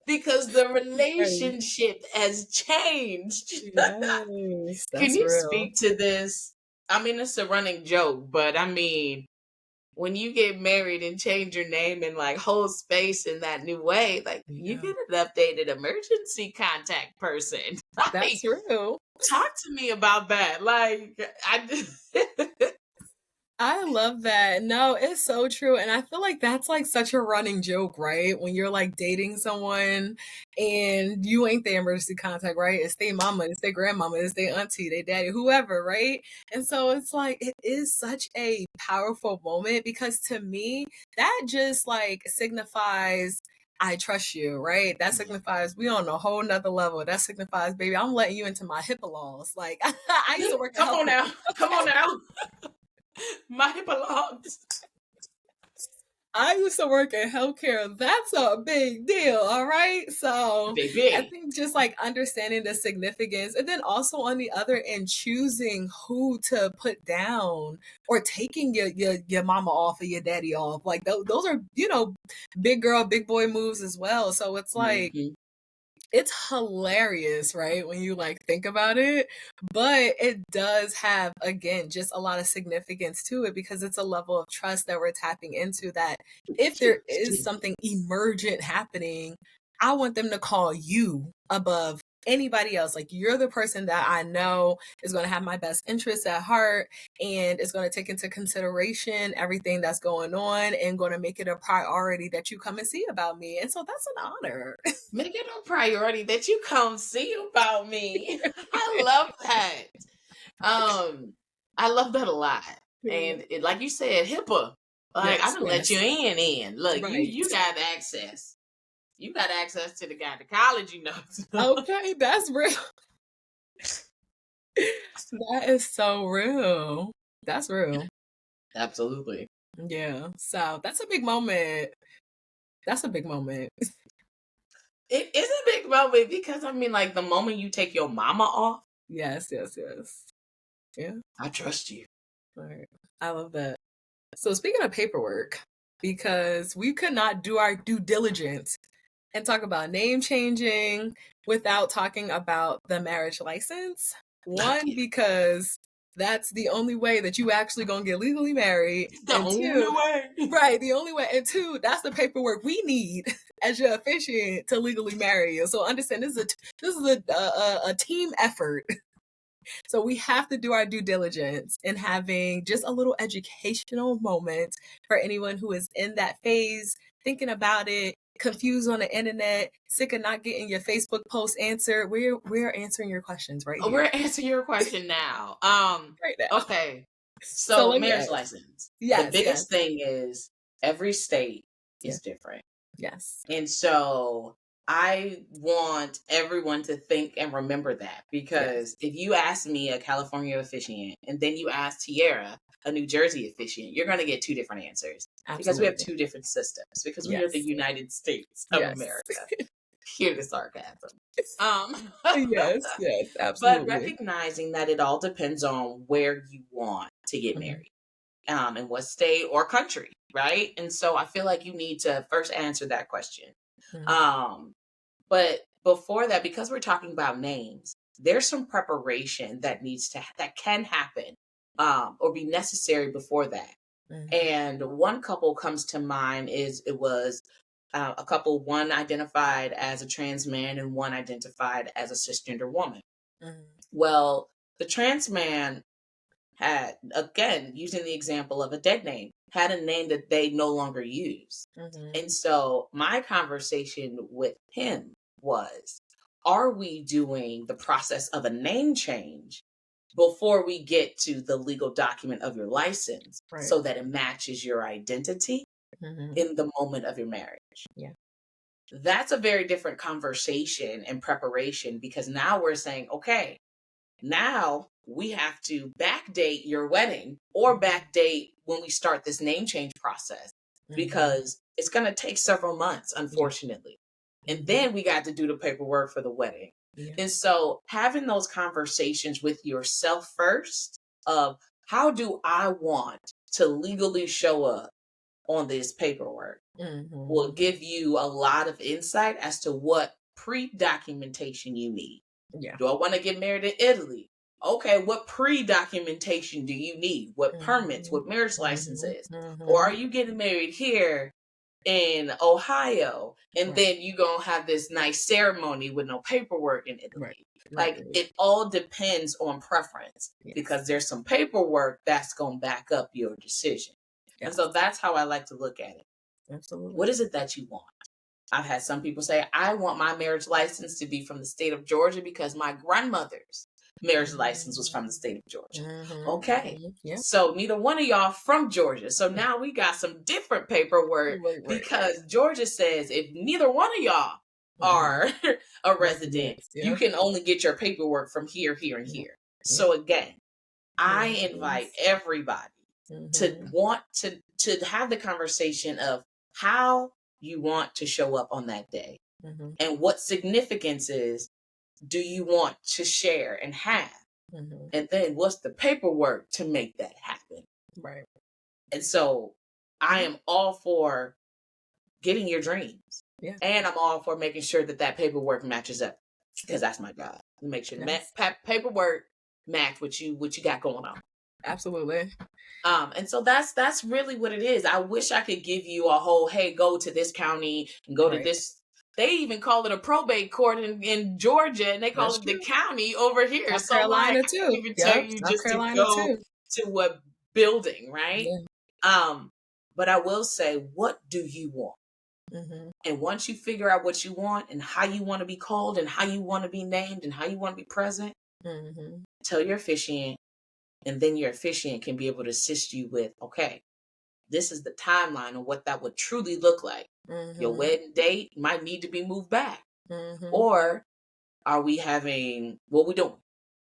because the relationship has changed. Yes, Can that's you real. speak to this? I mean, it's a running joke, but I mean, when you get married and change your name and like hold space in that new way, like you Yeah, get an updated emergency contact person. that's Like, true. talk to me about that. Like, I love that. No, it's so true. And I feel like that's like such a running joke, right? When you're like dating someone and you ain't their emergency contact, right? It's their mama, it's their grandmama, it's their auntie, their daddy, whoever, right? And so it's like, it is such a powerful moment because to me, that just like signifies I trust you, right? That signifies we on a whole nother level. That signifies, baby, I'm letting you into my HIPAA laws. Like I used to work in come on healthcare. now. Come on now. My belongs. I used to work in healthcare. That's a big deal, all right? So I Baby. think just like understanding the significance and then also on the other end, choosing who to put down or taking your mama off or your daddy off. Like those are, big girl, big boy moves as well. So it's like, Mhm. it's hilarious, right? When you like think about it, but it does have again just a lot of significance to it because it's a level of trust that we're tapping into that if there is something emergent happening, I want them to call you above anybody else. Like you're the person that I know is going to have my best interests at heart and is going to take into consideration everything that's going on and going to make it a priority that you come and see about me. And so that's an honor. Make it a priority that you come see about me. I love that. I love that a lot. And like you said, HIPAA. Like I Yes, done let you yes. in. Look, Right. you got access. You got access to the guy to college, you know. Okay, that's real. That is so real. That's real. Absolutely. Yeah. So that's a big moment. That's a big moment. It is a big moment because I mean, like the moment you take your mama off, Yes, yes, yes. Yeah. I trust you. All right. I love that. So speaking of paperwork, because we could not do our due diligence and talk about name changing without talking about the marriage license. One, because that's the only way that you actually gonna get legally married. The And only two, way. right, the only way. And two, that's the paperwork we need as your officiant to legally marry you. So understand this is a team effort. So we have to do our due diligence in having just a little educational moment for anyone who is in that phase, thinking about it, confused on the internet, sick of not getting your Facebook post answered. We're answering your questions right here. We're answering your question now. Right now. Okay. So So let me marriage ask. license. The Yes, yes. biggest thing is every state Yeah. is different. Yes. And so I want everyone to think and remember that because if you ask me, a California officiant, and then you ask Tierra, a New Jersey officiant, you're going to get two different answers because we have Absolutely. two different systems because we are the Yes. United States of Yes. America. Hear the sarcasm. Yes, yes, But absolutely. recognizing that it all depends on where you want to get Mhm. married, in what state or country, right? And so I feel like you need to first answer that question. Mhm. But before that, because we're talking about names, there's some preparation that that can happen, or be necessary before that. Mhm. And one couple comes to mind it was a couple, one identified as a trans man and one identified as a cisgender woman. Mhm. Well, the trans man had, again, using the example of a dead name, had a name that they no longer use. Mhm. And so my conversation with him was, are we doing the process of a name change before we get to the legal document of your license Right. so that it matches your identity Mhm. in the moment of your marriage? Yeah. That's a very different conversation and preparation because now we're saying, okay, now we have to backdate your wedding or backdate when we start this name change process Mhm. because it's going to take several months, unfortunately. And then we got to do the paperwork for the wedding. Yeah. And so having those conversations with yourself first of how do I want to legally show up on this paperwork will Mhm. give you a lot of insight as to what pre-documentation you need. Yeah. Do I want to get married in Italy? okay, what pre-documentation do you need? What permits, what marriage licenses? Or are you getting married here in Ohio, and Right. then you gonna have this nice ceremony with no paperwork in Italy? Right. Like, it all depends on preference, Yes. because there's some paperwork that's gonna back up your decision. And so that's how I like to look at it. Absolutely. What is it that you want? I've had some people say, I want my marriage license to be from the state of Georgia because my grandmother's marriage license was from the state of Georgia. Okay. So neither one of y'all from Georgia. So now we got some different paperwork, because Georgia says if neither one of y'all are a resident, you can only get your paperwork from here, here, and here. So again, I invite everybody to want to have the conversation of how you want to show up on that day, and what significances do you want to share and have, and then what's the paperwork to make that happen. Right. And so I am all for getting your dreams, and I'm all for making sure that that paperwork matches up, because that's my job, to make sure the paperwork match what you got going on. Absolutely. And so that's really what it is. I wish I could give you a whole, hey, go to this county and go to this. They even call it a probate court in Georgia, and they call it the county over here. South Carolina too. I can't even tell you just to go to what building, right? But I will say, what do you want? And once you figure out what you want and how you want to be called and how you want to be named and how you want to be present, tell your officiant. And then your officiant can be able to assist you with, okay, this is the timeline of what that would truly look like. Your wedding date might need to be moved back. Or are we having, what we doing?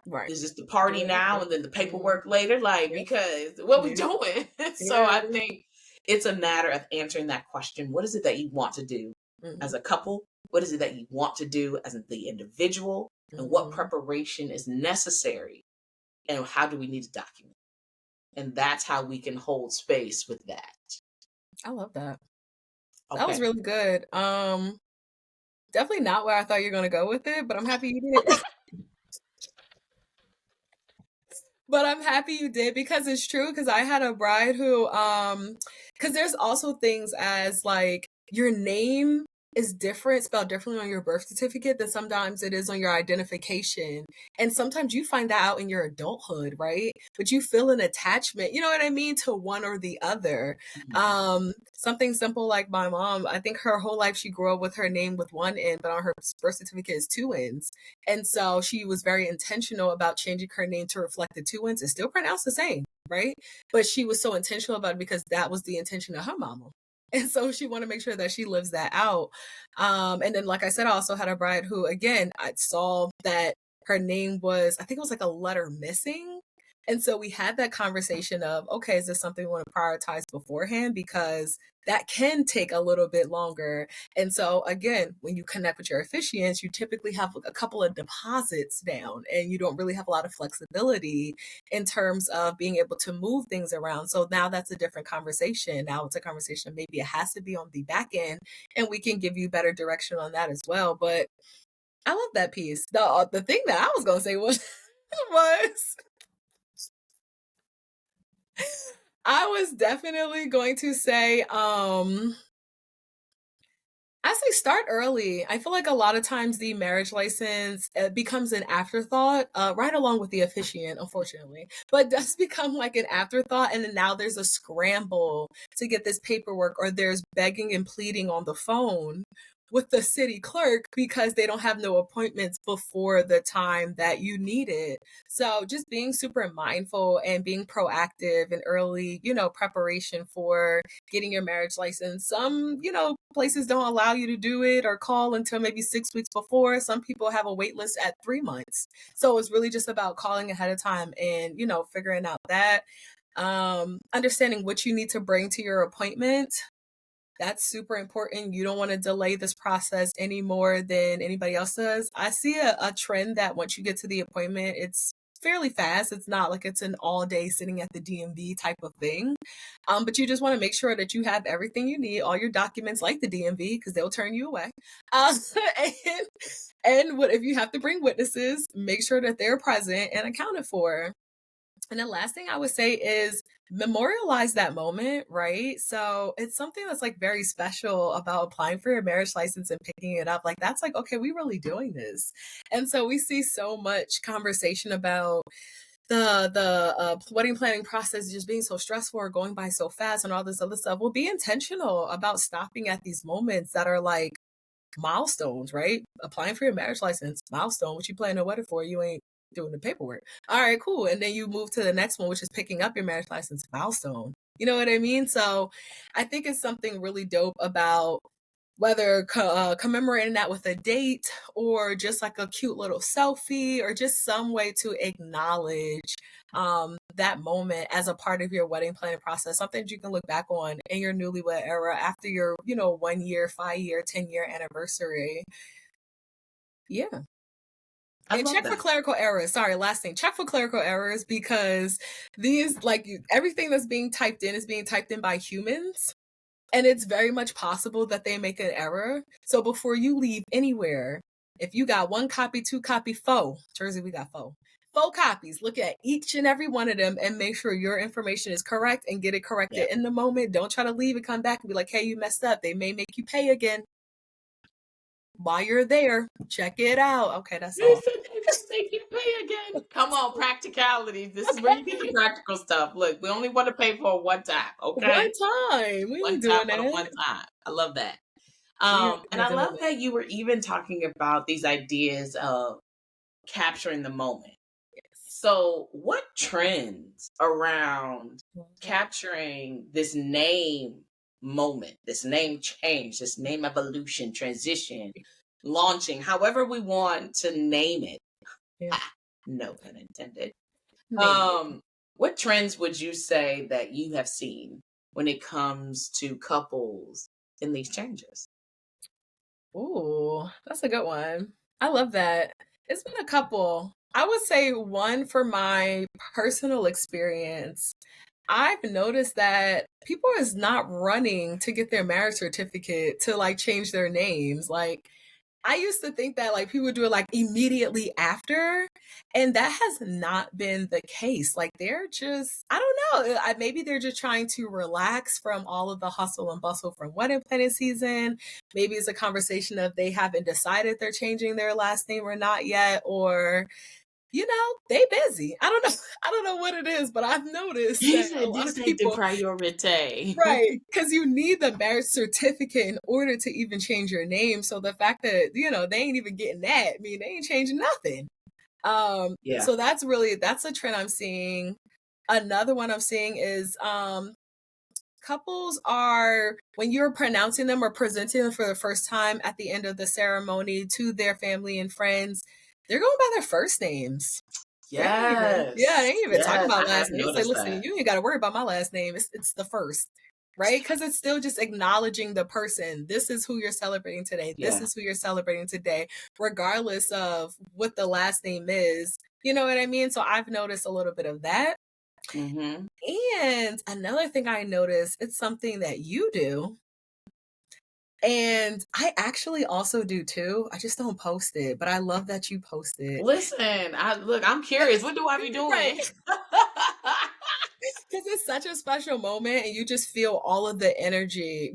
Right. Is this the party now and then the paperwork later? Like, because what we doing? So I think it's a matter of answering that question. What is it that you want to do as a couple? What is it that you want to do as the individual? And what preparation is necessary? And how do we need to document? And that's how we can hold space with that. I love that. Okay. That was really good. Definitely not where I thought you were going to go with it, but I'm happy you did. But I'm happy you did, because it's true. Because I had a bride who, because there's also things as like your name is different, spelled differently on your birth certificate than sometimes it is on your identification. And sometimes you find that out in your adulthood, right? But you feel an attachment, you know what I mean, to one or the other. Something simple like my mom, I think her whole life she grew up with her name with one N, but on her birth certificate is two N's. And so she was very intentional about changing her name to reflect the two N's. It's still pronounced the same, right? But she was so intentional about it because that was the intention of her mama. And so she wanted to make sure that she lives that out. And then, like I said, I also had a bride who, again, I saw that her name was, I think it was like a letter missing. And so we had that conversation of, okay, is this something we want to prioritize beforehand? Because that can take a little bit longer. And so again, when you connect with your officiants, you typically have a couple of deposits down and you don't really have a lot of flexibility in terms of being able to move things around. So now that's a different conversation. Now it's a conversation, maybe it has to be on the back end, and we can give you better direction on that as well. But I love that piece. The thing that I was going to say was I was definitely going to say, I say start early. I feel like a lot of times the marriage license becomes an afterthought, right along with the officiant, unfortunately, but does become like an afterthought. And then now there's a scramble to get this paperwork, or there's begging and pleading on the phone with the city clerk because they don't have no appointments before the time that you need it. So just being super mindful and being proactive and early, preparation for getting your marriage license. Some, places don't allow you to do it or call until maybe 6 weeks before. Some people have a wait list at 3 months. So it's really just about calling ahead of time and, figuring out that, understanding what you need to bring to your appointment. That's super important. You don't want to delay this process any more than anybody else does. I see a trend that once you get to the appointment, it's fairly fast. It's not like it's an all day sitting at the DMV type of thing. But you just want to make sure that you have everything you need, all your documents like the DMV, because they'll turn you away. And, and what if you have to bring witnesses, make sure that they're present and accounted for. And the last thing I would say is memorialize that moment, right? So it's something that's like very special about applying for your marriage license and picking it up. Like that's like, okay, we really doing this. And so we see so much conversation about the wedding planning process just being so stressful or going by so fast and all this other stuff. Well, be intentional about stopping at these moments that are like milestones, right? Applying for your marriage license, milestone. What you planning a wedding for? You ain't doing the paperwork. All right, cool. And then you move to the next one, which is picking up your marriage license, milestone. You know what I mean? So I think it's something really dope about whether commemorating that with a date or just like a cute little selfie or just some way to acknowledge that moment as a part of your wedding planning process, something that you can look back on in your newlywed era after your, 1 year, 5 year, 10-year anniversary. Yeah. I And love check for that. clerical errors. Sorry, last thing. Check for clerical errors because these, like everything that's being typed in is being typed in by humans. And it's very much possible that they make an error. So before you leave anywhere, if you got 1 copy, 2 copy, 4, Jersey, we got 4 copies. Look at each and every one of them and make sure your information is correct and get it corrected in the moment. Don't try to leave and come back and be like, hey, you messed up. They may make you pay again. While you're there, check it out. Okay, that's all. They just make you pay again. Come on, practicality. This is where you get the practical stuff. Look, we only want to pay for one time, okay? One time. We One ain't time doing for the that. one time. I love that. We And I love that you were even talking about these ideas of capturing the moment. So, what trends around capturing this name moment, this name change, this name evolution, transition, launching, however we want to name it? Yeah. No pun intended. Name What trends would you say that you have seen when it comes to couples in these changes? Ooh, that's a good one. I love that. It's been a couple. I would say one for my personal experience. I've noticed that people is not running to get their marriage certificate to like change their names. Like I used to think that like people do it like immediately after, and that has not been the case. Like they're just, I don't know, maybe they're just trying to relax from all of the hustle and bustle from wedding planning season. Maybe it's a conversation of they haven't decided they're changing their last name or not yet, or they busy. I don't know. I don't know what it is, but I've noticed He that a said lot of this ain't the people, priority. right, because you need the marriage certificate in order to even change your name. So the fact that, they ain't even getting that, I mean, they ain't changing nothing. Yeah. So that's a trend I'm seeing. Another one I'm seeing is couples are, when you're pronouncing them or presenting them for the first time at the end of the ceremony to their family and friends, they're going by their first names. They ain't even talking Yes, about I have last names. Say, noticed listen, that. you ain't got to worry about my last name. It's the first, right? Because it's still just acknowledging the person. This is who you're celebrating today. This Yeah. is who you're celebrating today, regardless of what the last name is. You know what I mean? So I've noticed a little bit of that. Mm-hmm. And another thing I noticed, it's something that you do. And I actually also do too. I just don't post it, but I love that you post it. Listen, I'm curious. What do I be Right. doing? Because it's such a special moment and you just feel all of the energy,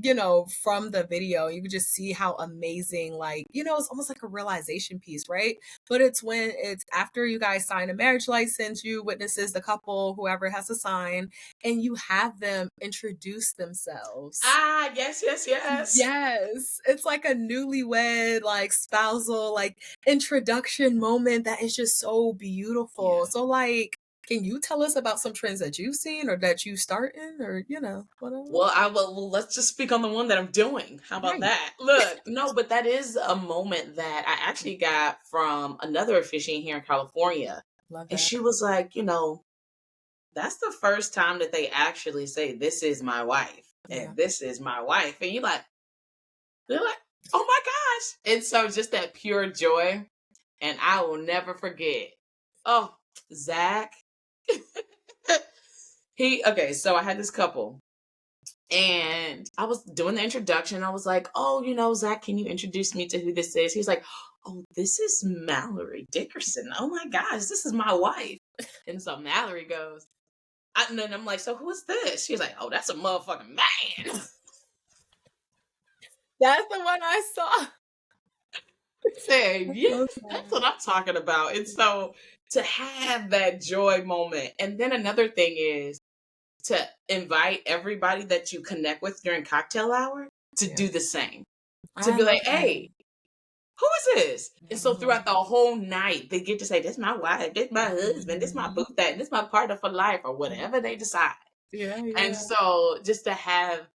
from the video. You can just see how amazing, like, it's almost like a realization piece, right? But it's when it's after you guys sign a marriage license, you witnesses, the couple, whoever has to sign, and you have them introduce themselves. Yes, yes, yes. Yes. It's like a newlywed, like spousal, like introduction moment that is just so beautiful. Yeah. So like, can you tell us about some trends that you've seen or that you starting or, whatever? Well, let's just speak on the one that I'm doing. How about Right. that? Look, no, but that is a moment that I actually got from another officiant here in California. Love And that. she was like, that's the first time that they actually say, this is my wife. Yeah. And this is my wife. And they're like, oh my gosh. And so just that pure joy. And I will never forget. Oh, Zach, so I had this couple and I was doing the introduction. I was like, oh, Zach, can you introduce me to who this is? He was like, oh, this is Mallory Dickerson. Oh my gosh, this is my wife. And so Mallory goes, and then I'm like, so who is this? She's like, oh, that's a motherfucking man. That's the one I saw. Saying, yeah, that's what I'm talking about. And so to have that joy moment. And then another thing is to invite everybody that you connect with during cocktail hour to do the same. To be like, hey, who is this? And so throughout the whole night, they get to say, this is my wife, this is my husband, this is my boo thing, this is my partner for life, or whatever they decide. Yeah. And so just to add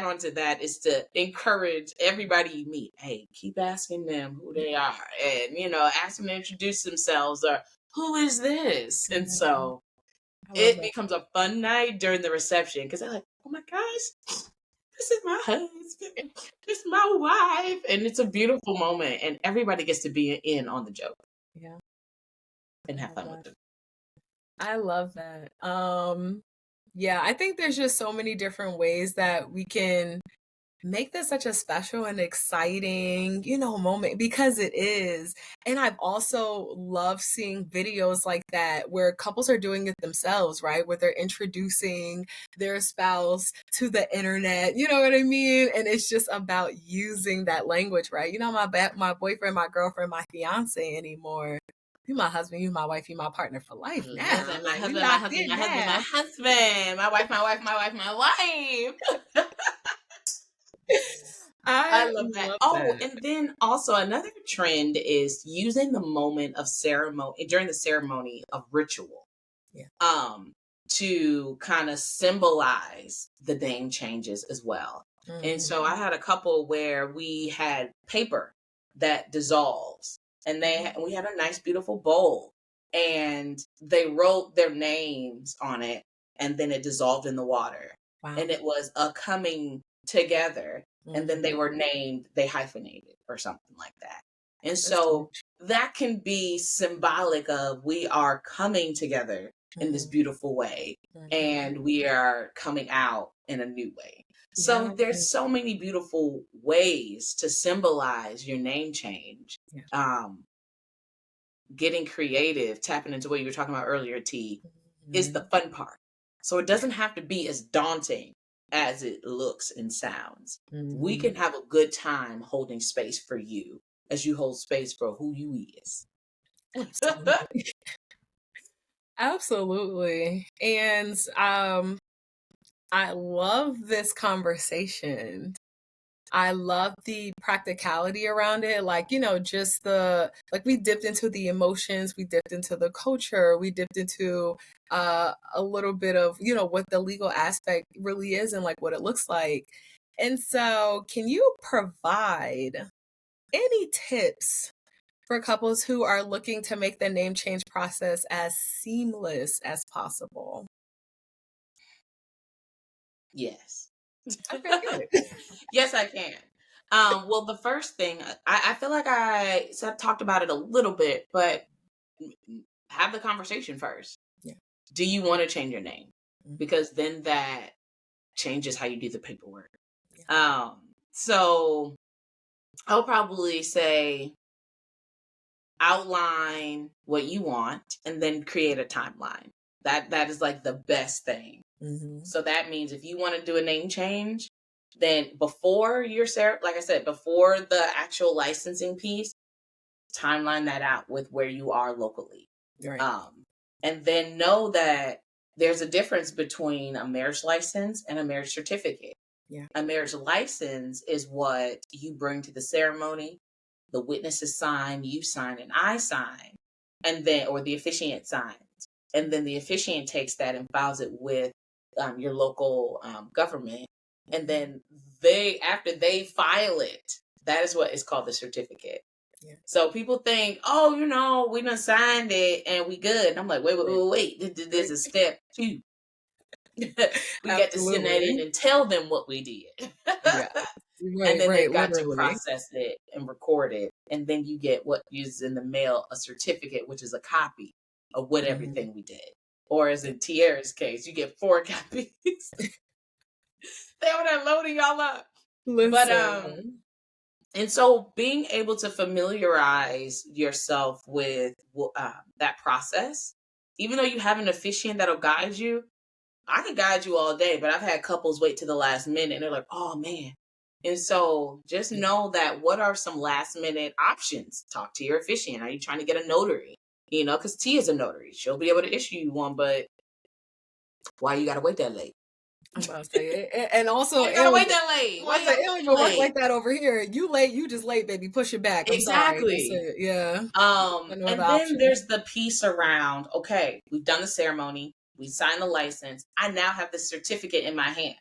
on to that is to encourage everybody you meet. Hey, keep asking them who they are and, ask them to introduce themselves or who is this? And so it becomes a fun night during the reception because they're like, oh my gosh, this is my husband, this is my wife. And it's a beautiful moment and everybody gets to be in on the joke. Yeah. And have fun with it. I love that. Yeah, I think there's just so many different ways that we can make this such a special and exciting, moment because it is. And I've also loved seeing videos like that where couples are doing it themselves, right? Where they're introducing their spouse to the internet, you know what I mean? And it's just about using that language, right? My boyfriend, my girlfriend, my fiance anymore. You my husband, you my wife, you my partner for life now. My husband, my wife, my wife. I love that. And then also another trend is using the moment of ceremony during the ceremony of ritual. Yeah. To kind of symbolize the name changes as well. Mm-hmm. And so I had a couple where we had paper that dissolves. And we had a nice, beautiful bowl. And they wrote their names on it. And then it dissolved in the water. Wow. And it was a coming together. Mm-hmm. And then they were named, they hyphenated or something like that. And so that can be symbolic of we are coming together in this beautiful way. Mm-hmm. And we are coming out in a new way. So there's so many beautiful ways to symbolize your name change. Yeah. Getting creative, tapping into what you were talking about earlier, T, is the fun part. So it doesn't have to be as daunting as it looks and sounds. Mm-hmm. We can have a good time holding space for you as you hold space for who you is. Absolutely. Absolutely. And I love this conversation. I love the practicality around it. Just we dipped into the emotions, we dipped into the culture, we dipped into a little bit of, what the legal aspect really is and what it looks like. And so can you provide any tips for couples who are looking to make the name change process as seamless as possible? Yes. Okay, good. Yes, I can. Well, the first thing, I feel like I talked about it a little bit, but have the conversation first. Yeah. Do you want to change your name? Mm-hmm. Because then that changes how you do the paperwork. Yeah. So I'll probably say outline what you want and then create a timeline. That is like the best thing. Mm-hmm. So that means if you want to do a name change, then before before the actual licensing piece, timeline that out with where you are locally. Right. And then know that there's a difference between a marriage license and a marriage certificate. Yeah. A marriage license is what you bring to the ceremony. The witnesses sign, you sign, and I sign, or the officiant signs. And then the officiant takes that and files it with your local government. And then after they file it, that is what is called the certificate. Yeah. So people think, we done signed it and we good. And I'm like, wait. There's a step 2. We got to send that in and tell them what we did. Yeah. Right, and then they've got to process it and record it. And then you get what is in the mail, a certificate, which is a copy of what everything we did. Or as in Tierra's case, you get 4 copies. They were there loading y'all up. But Listen. and so being able to familiarize yourself with that process, even though you have an officiant that'll guide you, I can guide you all day, but I've had couples wait to the last minute and they're like, oh man. And so just know that what are some last minute options? Talk to your officiant. Are you trying to get a notary? You know, because T is a notary. She'll be able to issue you one, but why you got to wait that late? I'm about to say, and also, you gotta wait that late. Why it don't even work like that over here. You late, you just late, baby. Push it back. I'm exactly. Sorry. Yeah. And then there's the piece around, okay, we've done the ceremony, we signed the license. I now have the certificate in my hand.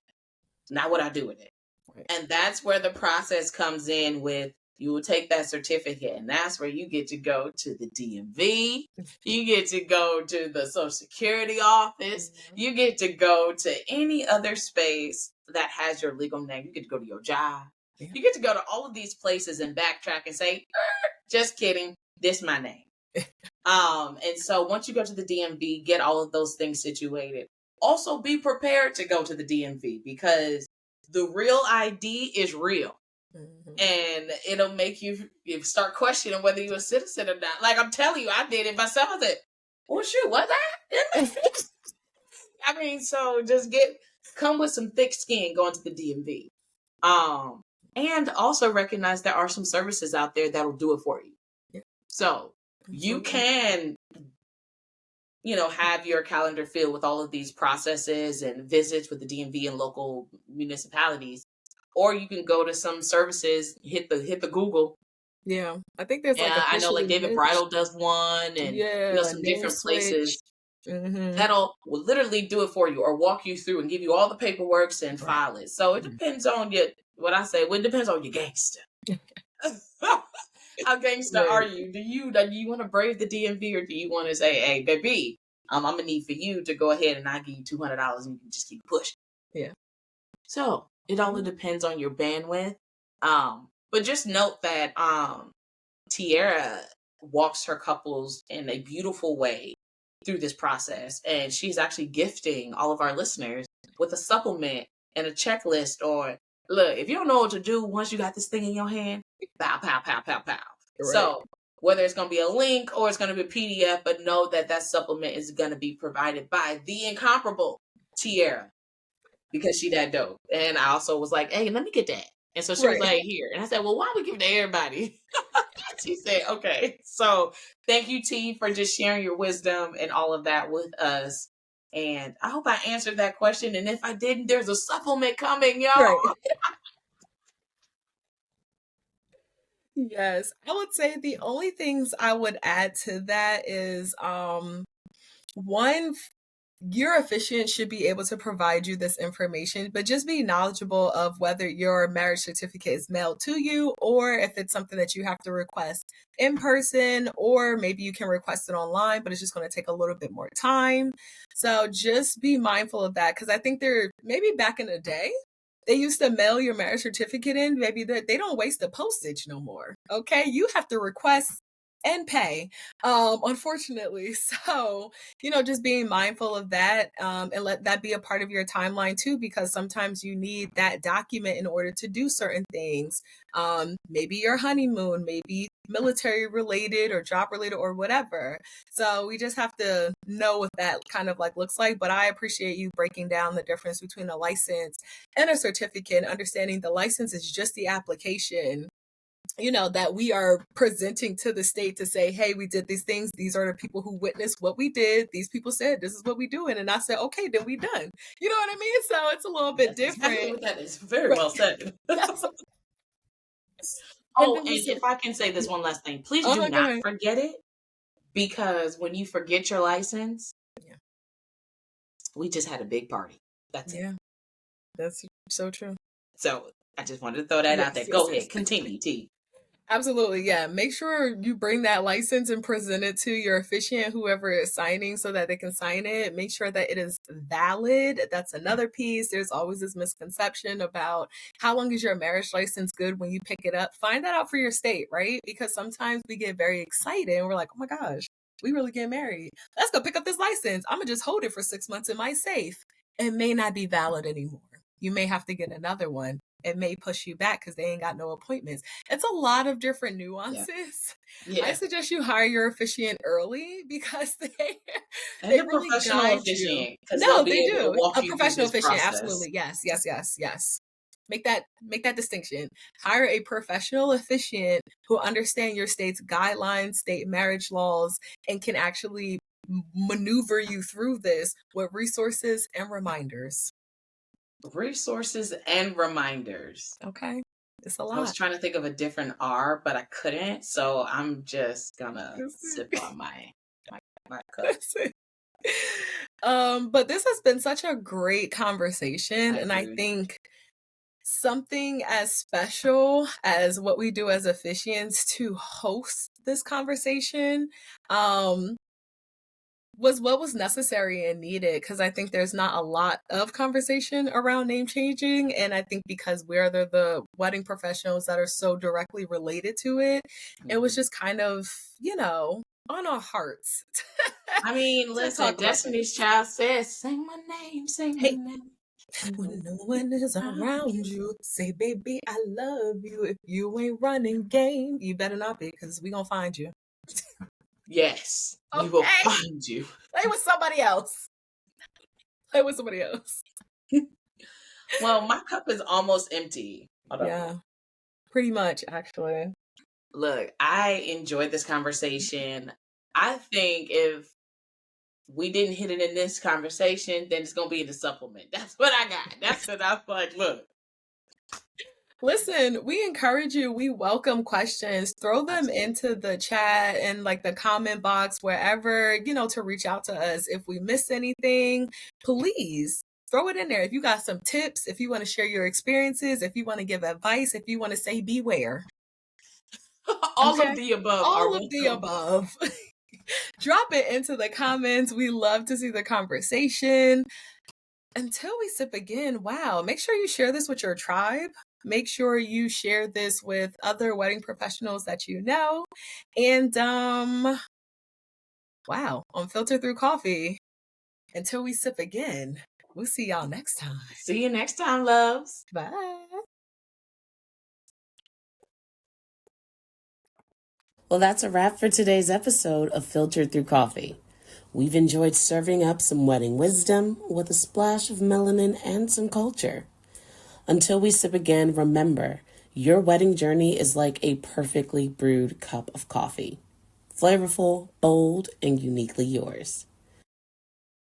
Now what I do with it? Right. And that's where the process comes in with you will take that certificate, and that's where you get to go to the DMV. You get to go to the Social Security office. You get to go to any other space that has your legal name. You get to go to your job. Yeah. You get to go to all of these places and backtrack and say, just kidding, this my name. And so once you go to the DMV, get all of those things situated. Also be prepared to go to the DMV because the real ID is real. Mm-hmm. And it'll make you start questioning whether you're a citizen or not. Like I'm telling you, I did it myself. I said, well, shoot, what's that? I mean, so just come with some thick skin going to the DMV. And also recognize there are some services out there that'll do it for you. Yeah. So you can, have your calendar filled with all of these processes and visits with the DMV and local municipalities. Or you can go to some services, hit the Google. Yeah, I think there's I know like David Bridal does one, and some different places that'll will literally do it for you or walk you through and give you all the paperwork and file it. So it depends on it depends on your gangster. How gangster are you? Do you want to brave the DMV or do you want to say, hey, baby, I'm gonna need for you to go ahead and I'll give you $200 and you can just keep pushing. Yeah. So it all depends on your bandwidth. But just note that Tierra walks her couples in a beautiful way through this process. And she's actually gifting all of our listeners with a supplement and a checklist or look, if you don't know what to do once you got this thing in your hand, pow, pow, pow, pow, pow. Right. So whether it's going to be a link or it's going to be a PDF, but know that supplement is going to be provided by the incomparable Tierra. Because she that dope. And I also was like, hey, let me get that. And so she was like, here. And I said, well, why don't we give it to everybody? She said, okay. So thank you, T, for just sharing your wisdom and all of that with us. And I hope I answered that question. And if I didn't, there's a supplement coming, y'all. Right. Yes. I would say the only things I would add to that is one, your officiant should be able to provide you this information, but just be knowledgeable of whether your marriage certificate is mailed to you or if it's something that you have to request in person, or maybe you can request it online, but it's just going to take a little bit more time. So just be mindful of that, because I think maybe back in the day, they used to mail your marriage certificate in, maybe they don't waste the postage no more. Okay, you have to request and pay, unfortunately. So, just being mindful of that, and let that be a part of your timeline too, because sometimes you need that document in order to do certain things. Maybe your honeymoon, maybe military related or job related or whatever. So we just have to know what that kind of looks like. But I appreciate you breaking down the difference between a license and a certificate, understanding the license is just the application that we are presenting to the state to say, hey, we did these things. These are the people who witnessed what we did. These people said, this is what we're doing. And I said, okay, then we done. You know what I mean? So it's a little bit different. Exactly what that is. Very well said. And if I can say this one last thing, please do not forget it, because when you forget your license, we just had a big party. That's it. That's so true. So I just wanted to throw that out there. Go ahead. Continue, T. Absolutely. Yeah. Make sure you bring that license and present it to your officiant, whoever is signing, so that they can sign it. Make sure that it is valid. That's another piece. There's always this misconception about how long is your marriage license good when you pick it up. Find that out for your state, right? Because sometimes we get very excited and we're like, oh my gosh, We really get married. Let's go pick up this license. I'm going to just hold it for 6 months in my safe. It may not be valid anymore. You may have to get another one. It may push you back because they ain't got no appointments. It's a lot of different nuances. Yeah. I suggest you hire your officiant early because they And a really professional guide officiant. you. No, they able to do. walk A you through professional this officiant, process. absolutely. Yes. Make that distinction. Hire a professional officiant who understand your state's guidelines, state marriage laws, and can actually maneuver you through this with resources and reminders. Resources and reminders. Okay. It's a lot. I was trying to think of a different R, but I couldn't. So I'm just gonna sip on my cup. But this has been such a great conversation. And I think something as special as what we do as officiants to host this conversation was what was necessary and needed, because I think there's not a lot of conversation around name changing, and I think because we're the wedding professionals that are so directly related to it, it was just kind of, on our hearts. I mean, listen, Destiny's Child says, "Say my name, say my name." When no one is around you, say, baby, I love you. If you ain't running game, you better not be, because we gonna find you. Yes, we will find you. Play with somebody else. Well, my cup is almost empty. Yeah, pretty much, actually. Look, I enjoyed this conversation. I think if we didn't hit it in this conversation, then it's going to be in the supplement. That's what I got. That's what I was like, look. Listen, we encourage you. We welcome questions. Throw them into the chat and the comment box, wherever, to reach out to us. If we miss anything, please throw it in there. If you got some tips, if you want to share your experiences, if you want to give advice, if you want to say beware. All of the above. All of the above. Drop it into the comments. We love to see the conversation. Until we sip again, wow, make sure you share this with your tribe. Make sure you share this with other wedding professionals that you know. And wow, on Filter Thru Coffee. Until we sip again, we'll see y'all next time. See you next time, loves. Bye. Well, that's a wrap for today's episode of Filtered Thru Coffee. We've enjoyed serving up some wedding wisdom with a splash of melanin and some culture. Until we sip again, remember, your wedding journey is like a perfectly brewed cup of coffee. Flavorful, bold, and uniquely yours.